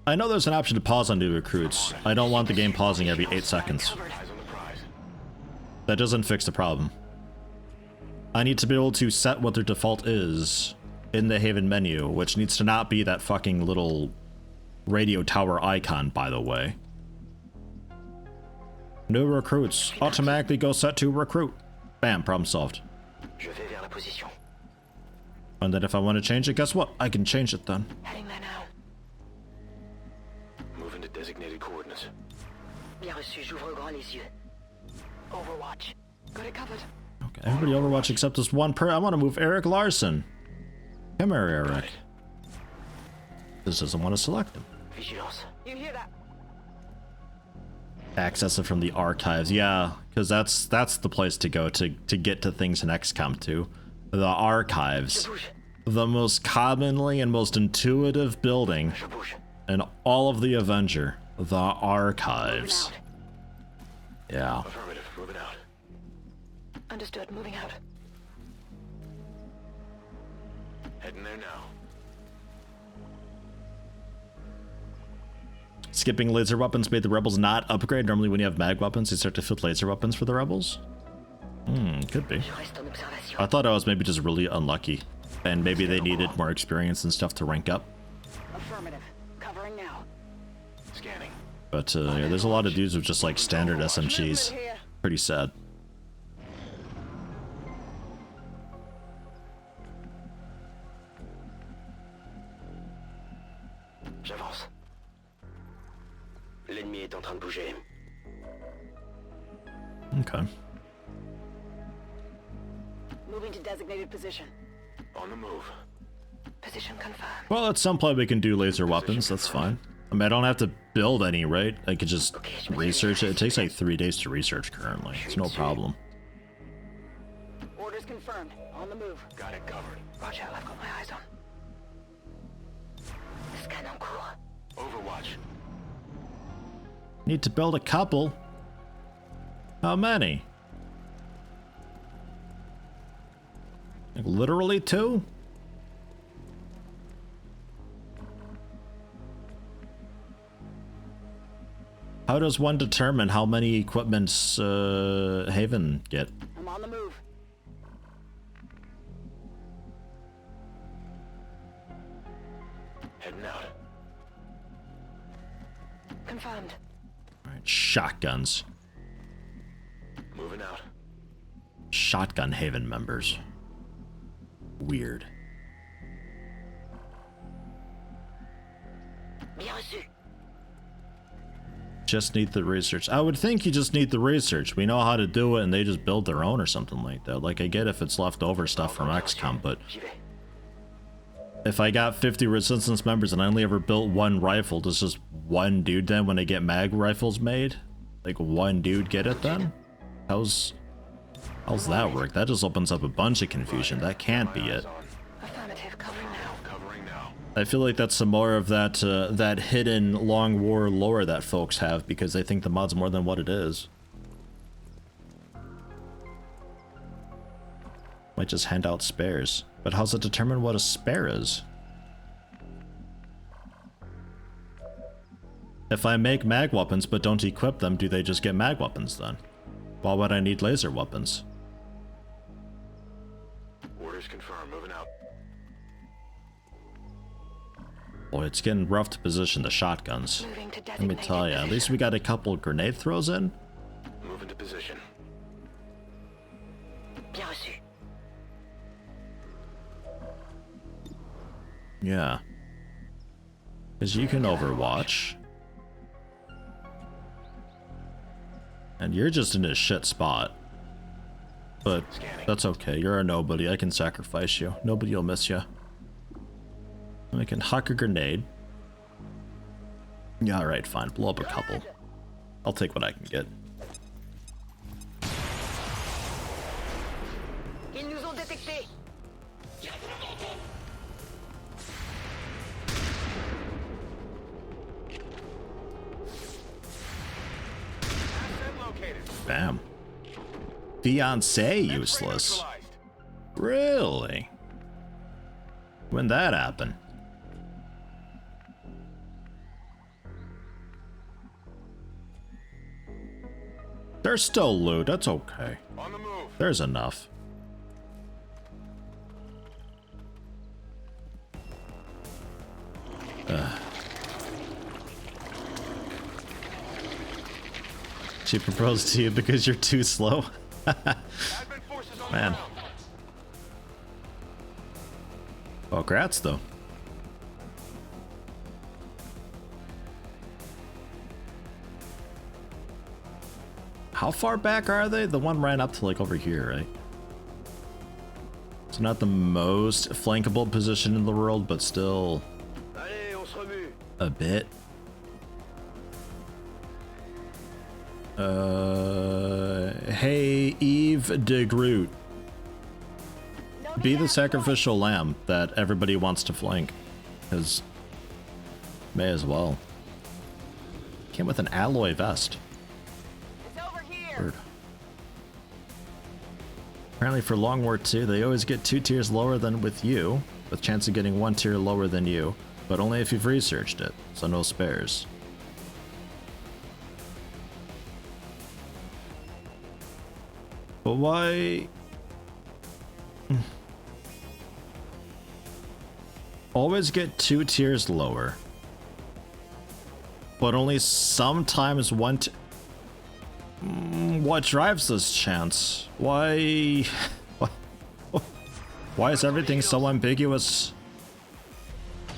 I know there's an option to pause on new recruits. I don't want the game pausing every 8 seconds. Eyes on the prize. That doesn't fix the problem. I need to be able to set what their default is in the Haven menu, which needs to not be that fucking little radio tower icon, by the way. New recruits. Automatically go set to recruit. Bam, problem solved. Je vais vers la position. And then if I want to change it, guess what? I can change it then. Heading there now. Moving to designated coordinates. Bien reçu, j'ouvre grand les yeux. Overwatch. Got it covered. Okay, everybody Overwatch except this one I want to move Eric Larson. Come here, Eric. This doesn't want to select him. Vigilance. You hear that? Access it from the archives. Yeah, because that's the place to go to get to things in XCOM 2. The archives. The most commonly and most intuitive building in all of the Avenger. The archives. Yeah. Affirmative. Moving out. Understood. Moving out. Heading there now. Skipping laser weapons made the rebels not upgrade. Normally when you have mag weapons, you start to field laser weapons for the rebels. Could be. I thought I was maybe just really unlucky. And maybe they needed more experience and stuff to rank up. Affirmative. Covering now. Scanning. But yeah, there's a lot of dudes with just like standard SMGs. Pretty sad. J'avance. L'ennemi est en train de bouger. Okay. Moving to designated position. On the move. Position confirmed. Well, at some point we can do laser weapons. That's fine. I mean, I don't have to build any, right? I could just research it. It takes like 3 days to research currently. It's no problem. Orders confirmed. On the move. Got it covered. Roger, I've got my eyes on. Scan en cours. Overwatch. Need to build a couple. How many? Like literally 2? How does one determine how many equipments Haven get? I'm on the move. Heading out. Confirmed. Alright, shotguns. Moving out. Shotgun Haven members. Weird. Bien reçu. Just need the research. I would think you just need the research. We know how to do it and they just build their own or something like that. Like, I get if it's leftover stuff from XCOM, but if I got 50 resistance members and I only ever built 1 rifle, does just 1 dude then, when I get mag rifles made, like 1 dude get it then? How's that work? That just opens up a bunch of confusion. That can't be it. Affirmative. Covering now. Covering now. I feel like that's some more of that that hidden long war lore that folks have because they think the mod's more than what it is. Might just hand out spares. But how's it determine what a spare is? If I make mag weapons but don't equip them, do they just get mag weapons then? Why would I need laser weapons? Orders confirmed. Moving out. Boy, it's getting rough to position the shotguns. Let me tell you, at least we got a couple grenade throws in. Move into position. Bien reçu. Yeah. Because you can overwatch. And you're just in a shit spot. But that's okay, you're a nobody, I can sacrifice you. Nobody will miss you. I can huck a grenade. Yeah, alright, fine, blow up a couple. I'll take what I can get. Ils nous ont détectés. Bam. Fiancé useless. Really? When that happened? There's still loot, that's okay. On the move. There's enough. She proposed to you because you're too slow? Man. Well, congrats though. How far back are they? The one ran up to like over here, right? It's not the most flankable position in the world, but still a bit. Hey, Eve de Groot. Be the sacrificial lamb that everybody wants to flank. Because may as well. Came with an alloy vest. It's over here. Weird. Apparently for Long War 2, they always get 2 tiers lower than with you, with chance of getting 1 tier lower than you, but only if you've researched it, so no spares. But why? Always get 2 tiers lower. But only sometimes what drives this chance? Why? Why is everything so ambiguous?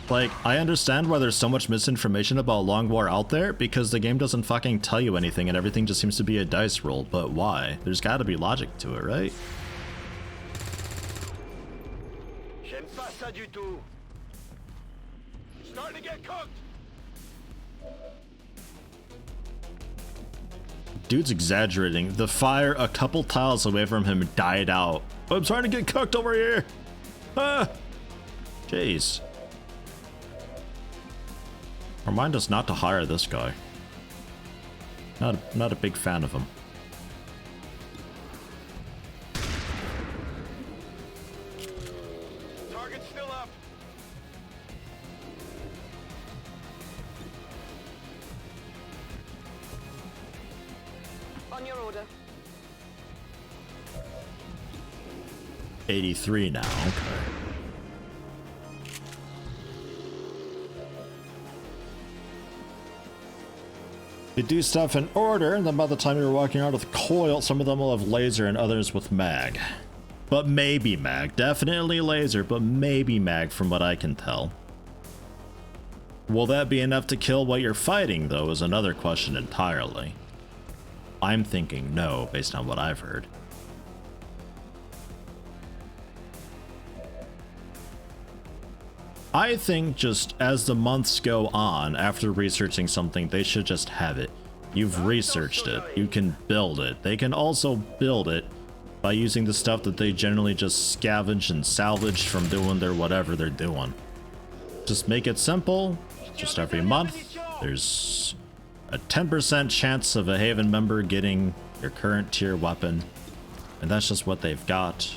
Like, I understand why there's so much misinformation about Long War out there, because the game doesn't fucking tell you anything and everything just seems to be a dice roll, but why? There's gotta be logic to it, right? J'aime pas ça du tout. Starting to get cooked. Dude's exaggerating. The fire a couple tiles away from him died out. I'm starting to get cooked over here. Ah! Jeez. Remind us not to hire this guy. Not a big fan of him. Target's still up. On your order. 83 now, okay. You do stuff in order, and then by the time you're walking around with coil, some of them will have laser and others with mag. But maybe mag. Definitely laser, but maybe mag from what I can tell. Will that be enough to kill what you're fighting, though, is another question entirely. I'm thinking no, based on what I've heard. I think just as the months go on, after researching something, they should just have it. You've researched it. You can build it. They can also build it by using the stuff that they generally just scavenge and salvage from doing their whatever they're doing. Just make it simple. Just every month, there's a 10% chance of a Haven member getting your current tier weapon. And that's just what they've got.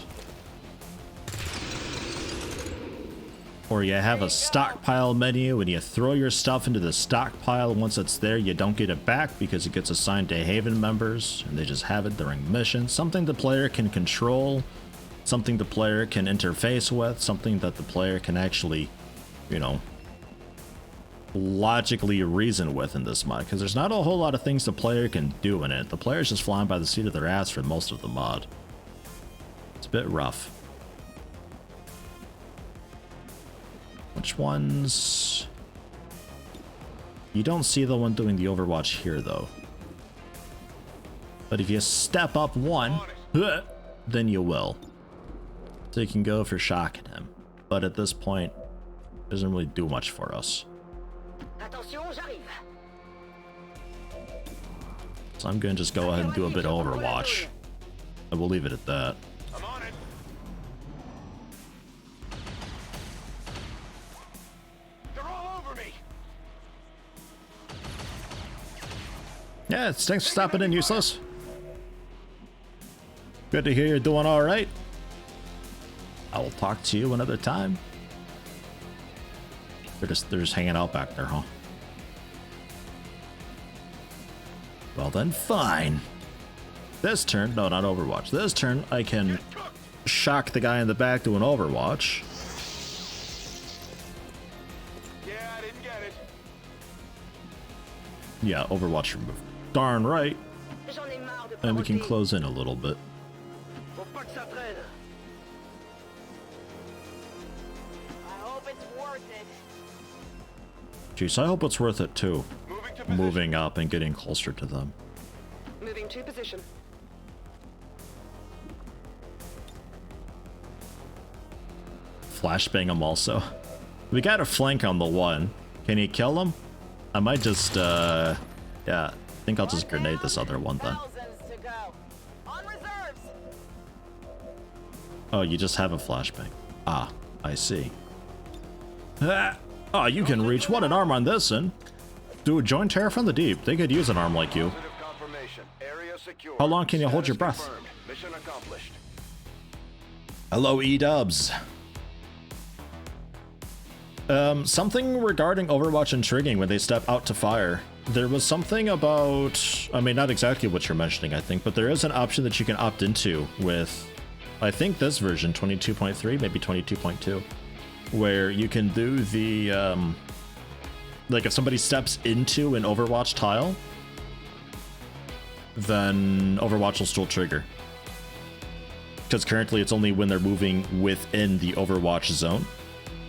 Or you have a stockpile menu and you throw your stuff into the stockpile. Once it's there, you don't get it back because it gets assigned to Haven members and they just have it during missions. Something the player can control, something the player can interface with, something that the player can actually, you know, logically reason with in this mod. Because there's not a whole lot of things the player can do in it. The player's just flying by the seat of their ass for most of the mod. It's a bit rough. Which ones? You don't see the one doing the Overwatch here, though. But if you step up one, then you will. So you can go for shocking him. But at this point, it doesn't really do much for us. So I'm going to just go ahead and do a bit of Overwatch. And we'll leave it at that. Yeah, thanks for stopping in, Useless. Good to hear you're doing all right. I will talk to you another time. They're just hanging out back there, huh? Well then, fine. This turn, no, not Overwatch. This turn, I can shock the guy in the back doing Overwatch. Yeah, I didn't get it. Yeah, Overwatch removed. Darn right. And we can close in a little bit. I hope it's worth it. Jeez, I hope it's worth it too. Moving up and getting closer to them. Moving to position. Flashbang him also. We got a flank on the one. Can he kill him? I might just, yeah, I think I'll just grenade this other one then. Oh, you just have a flashbang. Ah, I see. Ah, oh, you can reach. What an arm on this one. Dude, join Terror from the Deep. They could use an arm like you. How long can you hold your breath? Hello, E-dubs. Something regarding Overwatch intriguing when they step out to fire. there was something about, I mean, not exactly what you're mentioning, I think, but there is an option that you can opt into with, I think this version, 22.3, maybe 22.2, where you can do the, like if somebody steps into an Overwatch tile, then Overwatch will still trigger. Because currently it's only when they're moving within the Overwatch zone.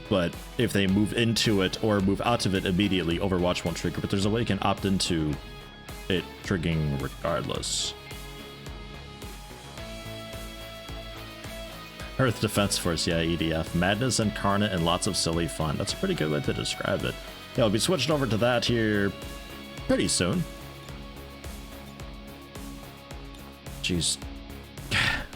But if they move into it or move out of it immediately, Overwatch won't trigger. But there's a way you can opt into it triggering regardless. Earth Defense Force, yeah, EDF. Madness incarnate and lots of silly fun. That's a pretty good way to describe it. Yeah, we'll be switching over to that here pretty soon. Jeez.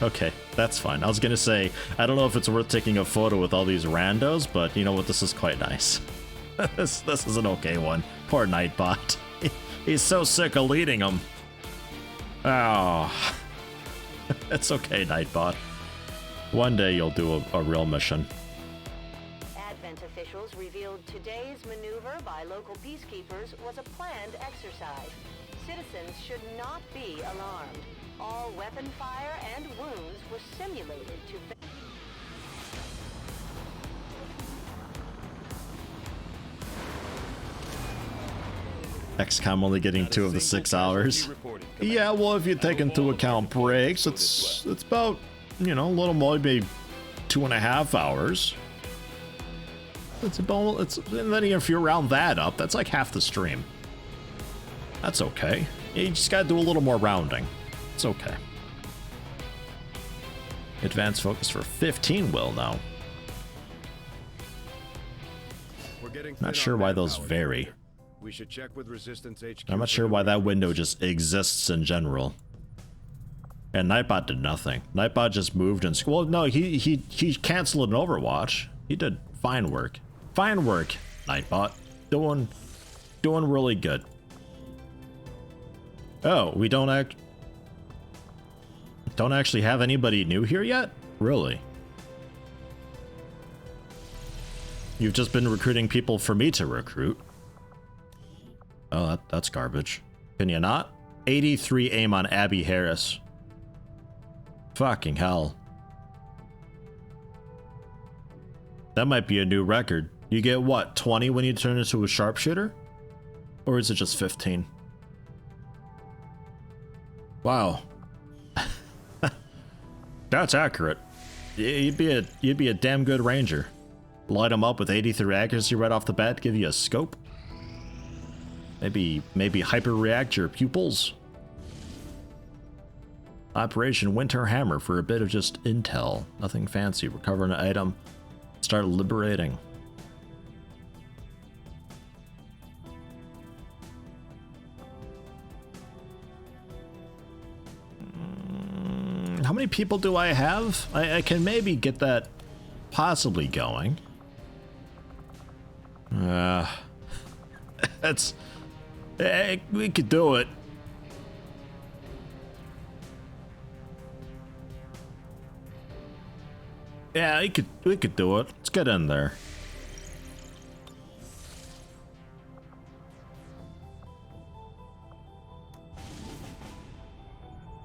Okay, that's fine. I was gonna say, I don't know if it's worth taking a photo with all these randos, but you know what, this is quite nice. this is an okay one. Poor Nightbot. He's so sick of leading them. Oh. It's okay, Nightbot. One day you'll do a real mission. Advent officials revealed today's maneuver by local peacekeepers was a planned exercise. Citizens should not be alarmed. All weapon fire and wounds were simulated to... XCOM only getting 2 of the 6 hours. Yeah, well, if you take into account breaks, it's about, you know, a little more, maybe 2.5 hours. It's about, and then if you round that up, that's like half the stream. That's okay. You just gotta do a little more rounding. It's okay. Advanced focus for 15 will now. Not sure why those vary. We should check with Resistance HQ. I'm not sure why that window just exists in general. And Nightbot did nothing. Nightbot just moved and... Well, no, he canceled an Overwatch. He did fine work. Fine work, Nightbot. Doing really good. Oh, we don't actually have anybody new here yet? Really? You've just been recruiting people for me to recruit. Oh, that's garbage. Can you not? 83 aim on Abby Harris. Fucking hell. That might be a new record. You get what, 20 when you turn into a sharpshooter? Or is it just 15? Wow. That's accurate. You'd be a damn good ranger. Light them up with 83 accuracy right off the bat, give you a scope. Maybe hyper react your pupils. Operation Winter Hammer for a bit of just intel. Nothing fancy. Recover an item. Start liberating. How many people do I have? I can maybe get that possibly going. That's... we could do it. Yeah, we could do it. Let's get in there.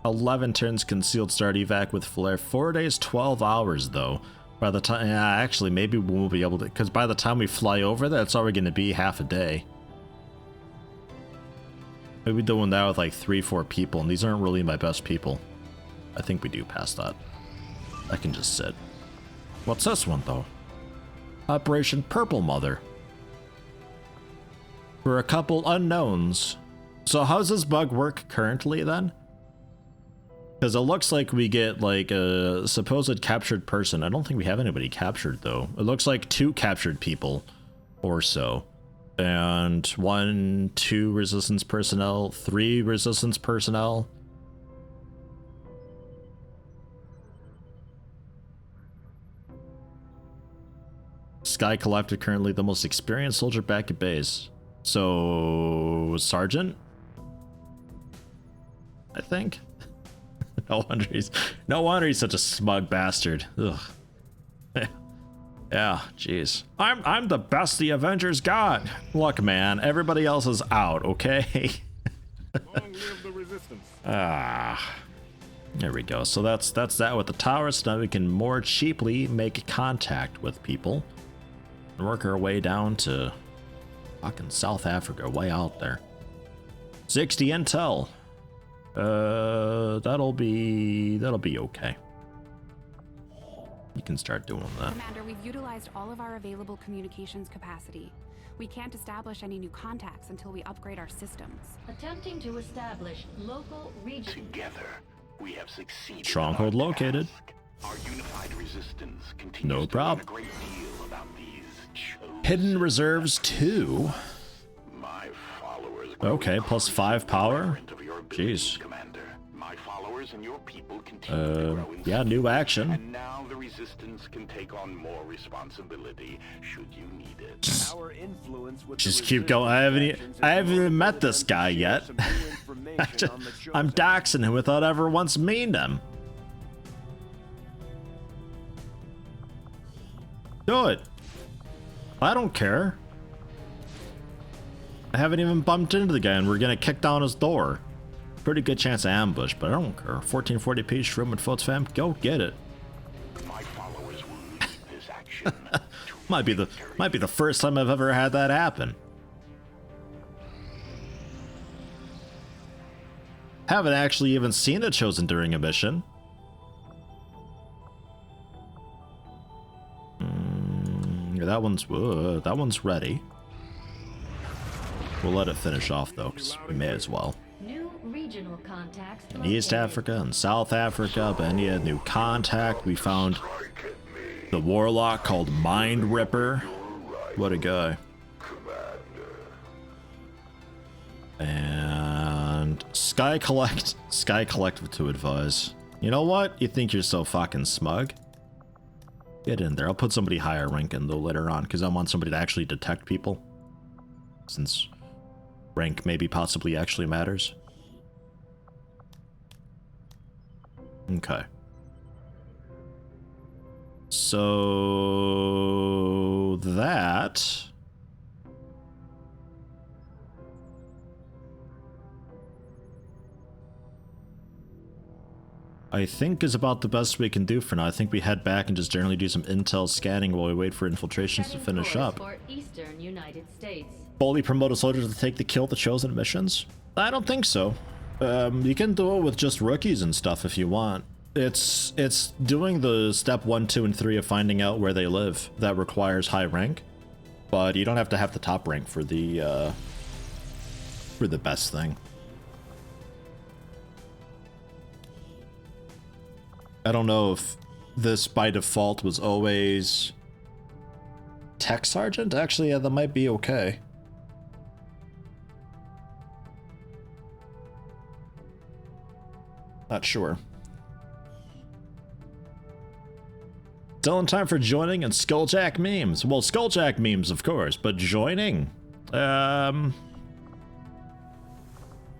$11 turns concealed start evac with flare. 4 days, 12 hours though. By the time, yeah, actually, maybe we won't be able to, because by the time we fly over there, it's already going to be half a day. Maybe doing that with like 3-4 people, and these aren't really my best people. I think we do pass that. I can just sit. What's this one though? Operation Purple Mother. For a couple unknowns. So how's this bug work currently then? Because it looks like we get like a supposed captured person. I don't think we have anybody captured though. It looks like 2 captured people or so. And 1, 2 resistance personnel, 3 resistance personnel. Sky Collector currently the most experienced soldier back at base. So Sergeant? I think. No wonder he's such a smug bastard. Ugh. Yeah, jeez. I'm the best the Avengers got. Look, man, everybody else is out, okay? Long live the resistance. There we go. So that's that with the towers. So now we can more cheaply make contact with people and work our way down to fucking South Africa, way out there. 60 intel. That'll be okay. You can start doing that. Commander, we've utilized all of our available communications capacity. We can't establish any new contacts until we upgrade our systems. Attempting to establish local region. Together, we have succeeded. Stronghold located. Our unified resistance continues No to problem. learn a great deal about these chosen Hidden reserves 2. My followers Okay, plus 5 power. of your abilities, Jeez. Commander. My followers and your people continue to grow in Yeah, new action. And now the resistance can take on more responsibility should you need it. Our influence with Just the keep going. I resistance haven't actions even met has this guy enabled yet. us to share some new information on the I'm chosen. doxing him without ever once meeting him. Do it. I don't care. I haven't even bumped into the guy and we're gonna kick down his door. Pretty good chance of ambush, but I don't care. 1440p Shroom and Foot's fam, go get it. My followers will use this action Might be the first time I've ever had that happen. Haven't actually even seen it chosen during a mission. Yeah, that one's ready. We'll let it finish off though, because we may as well. New regional contacts. In East Africa and South Africa, but any new contact. We found the warlock called Mind Ripper. What a guy. And Sky Collective to advise. You know what? You think you're so fucking smug? Get in there. I'll put somebody higher rank in though later on, because I want somebody to actually detect people. Since rank maybe possibly actually matters. Okay. So that I think is about the best we can do for now. I think we head back and just generally do some intel scanning while we wait for infiltrations to finish up. For Eastern United States. Fully promote a soldier to take the kill the chosen missions? I don't think so. You can do it with just rookies and stuff if you want. It's doing the step 1, 2, and 3 of finding out where they live that requires high rank, but you don't have to have the top rank for the best thing. I don't know if this by default was always Tech Sergeant. Actually, yeah, that might be okay. Not sure. Still in time for joining and Skulljack memes. Well, Skulljack memes, of course, but joining?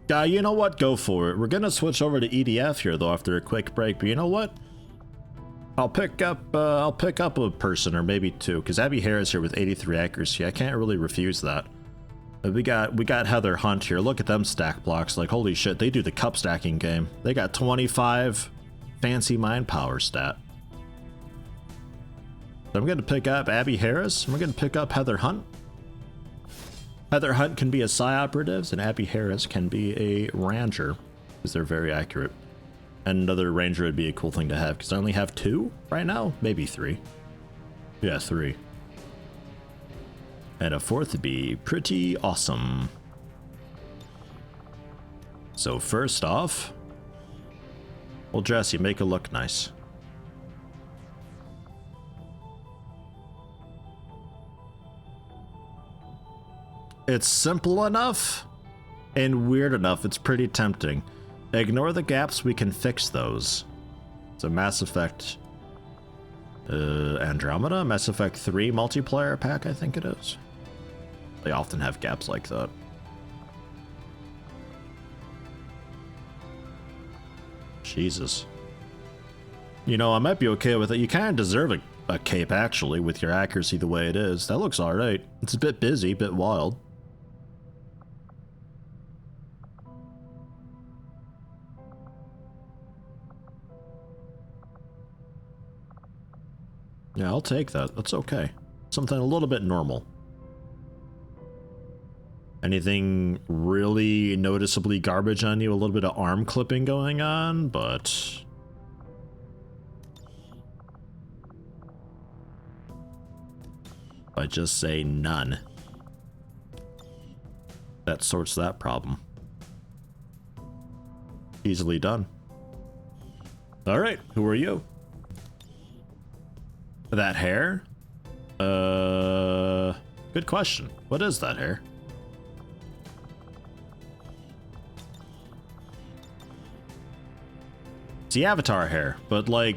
Yeah, you know what? Go for it. We're gonna switch over to EDF here, though, after a quick break. But you know what? I'll pick up a person or maybe two, because Abby Harris here with 83 accuracy. I can't really refuse that. We got Heather Hunt here. Look at them stack blocks. Like, holy shit, they do the cup stacking game. They got 25 fancy mind power stat. So I'm gonna pick up Abby Harris. I'm gonna pick up Heather Hunt. Heather Hunt can be a Psi Operatives, and Abby Harris can be a Ranger, because they're very accurate. And another Ranger would be a cool thing to have, because I only have 2 right now, maybe 3. Yeah, 3. And a 4th would be pretty awesome. So first off, we'll dress you, make it look nice. It's simple enough and weird enough, it's pretty tempting. Ignore the gaps, we can fix those. So Mass Effect Andromeda, Mass Effect 3 multiplayer pack, I think it is. They often have gaps like that. Jesus. You know, I might be okay with it. You kind of deserve a cape, actually, with your accuracy the way it is. That looks alright. It's a bit busy, a bit wild. Yeah, I'll take that. That's okay. Something a little bit normal. Anything really noticeably garbage on you? A little bit of arm clipping going on, but... I just say none. That sorts that problem. Easily done. Alright, who are you? That hair? Good question. What is that hair? It's the Avatar hair, but like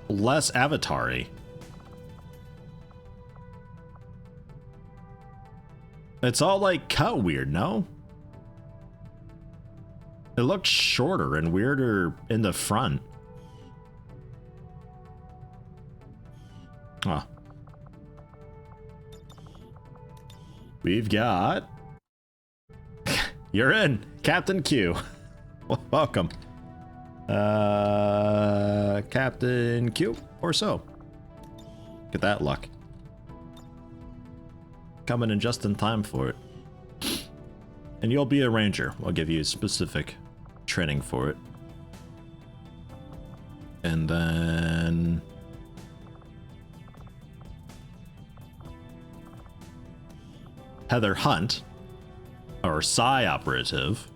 less Avatar-y. It's all like cut weird, no? It looks shorter and weirder in the front. Huh. We've got... You're in, Captain Q. Welcome. Captain Q, or so. Get that luck. Coming in just in time for it. And you'll be a ranger. I'll give you specific training for it. And then... Heather Hunt, our Psi operative.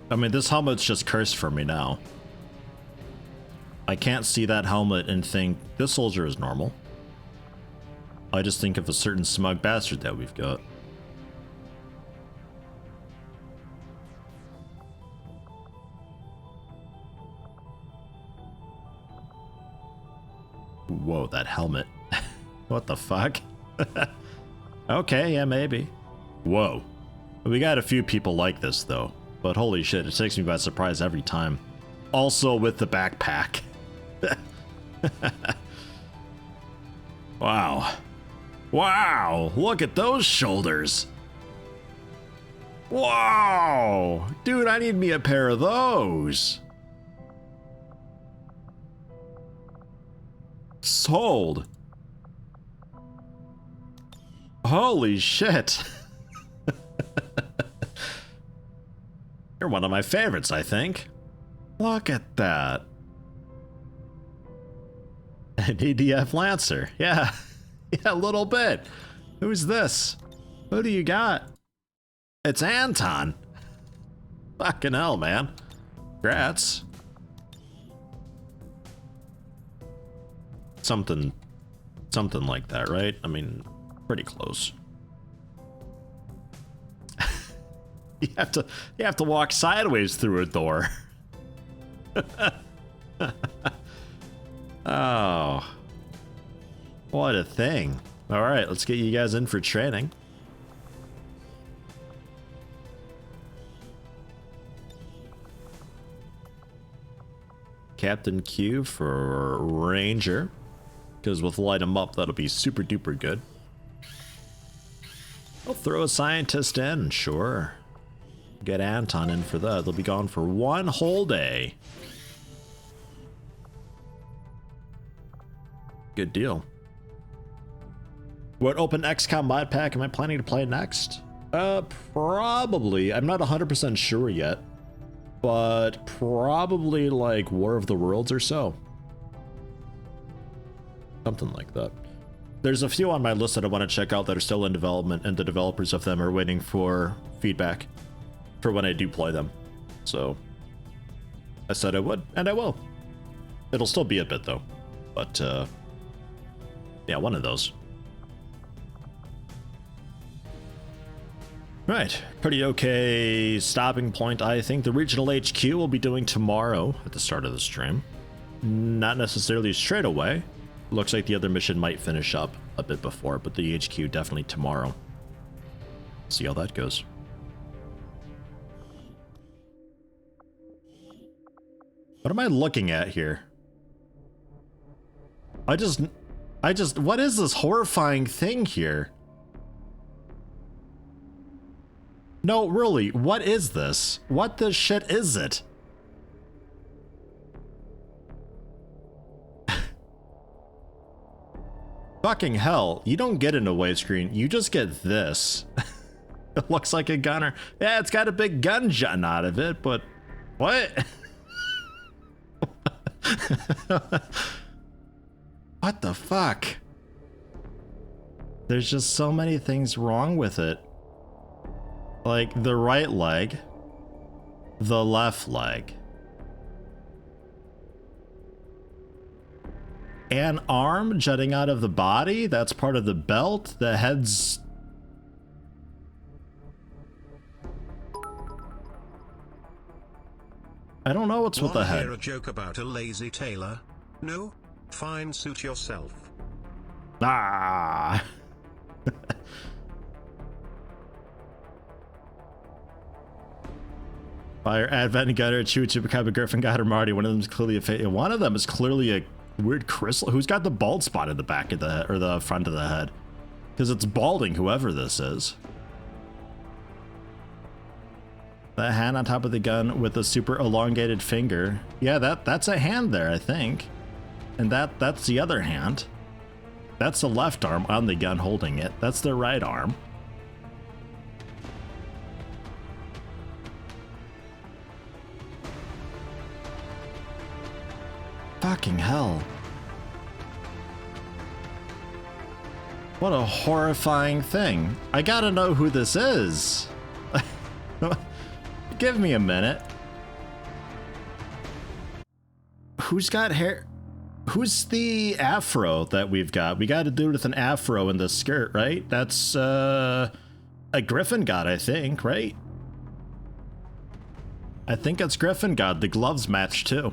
I mean, this helmet's just cursed for me now. I can't see that helmet and think, this soldier is normal. I just think of a certain smug bastard that we've got. Whoa, that helmet. What the fuck? Okay, yeah, maybe. Whoa. We got a few people like this, though. But holy shit, it takes me by surprise every time. Also with the backpack. Wow. Wow, look at those shoulders. Wow. Dude, I need me a pair of those. Sold. Holy shit. You're one of my favorites, I think. Look at that. An EDF Lancer. Yeah. Yeah, a little bit. Who's this? Who do you got? It's Anton. Fucking hell, man. Congrats. Something like that, right? I mean, pretty close. You have to walk sideways through a door. Oh. What a thing. All right, let's get you guys in for training. Captain Q for Ranger. Because with light 'em up, that'll be super duper good. I'll throw a scientist in, sure. Get Anton in for that. They'll be gone for one whole day. Good deal. What open XCOM mod pack am I planning to play next? Probably. I'm not 100% sure yet. But probably like War of the Worlds or so. Something like that. There's a few on my list that I want to check out that are still in development, and the developers of them are waiting for feedback for when I do play them. So I said I would, and I will. It'll still be a bit though. But yeah, one of those. Right, pretty okay stopping point, I think. The regional HQ will be doing tomorrow at the start of the stream. Not necessarily straight away. Looks like the other mission might finish up a bit before, but the HQ definitely tomorrow. See how that goes. What am I looking at here? I just, what is this horrifying thing here? No, really, what is this? What the shit is it? Fucking hell, you don't get an away screen, you just get this. It looks like a gunner. Yeah, it's got a big gun jutting out of it, but what? What the fuck? There's just so many things wrong with it. Like the right leg, the left leg. An arm jutting out of the body, that's part of the belt. The head's... I don't know what's with the head. Hear a joke about a lazy tailor? No? Fine, suit yourself. Ah. Fire, Advent, Gunner, Chew, Chupacabra, Griffin, Gunner, Marty. One of them is clearly a one of them is clearly a weird crystal. Who's got the bald spot in the back of the head, or the front of the head? Because it's balding, whoever this is. That hand on top of the gun with a super elongated finger. Yeah, that's a hand there, I think. And that's the other hand. That's the left arm on the gun holding it. That's the right arm. Fucking hell. What a horrifying thing. I gotta know who this is. Give me a minute. Who's got hair? Who's the afro that we've got? We got a dude with an afro in the skirt, right? That's a Griffin God, I think, right? I think it's Griffin God. The gloves match too.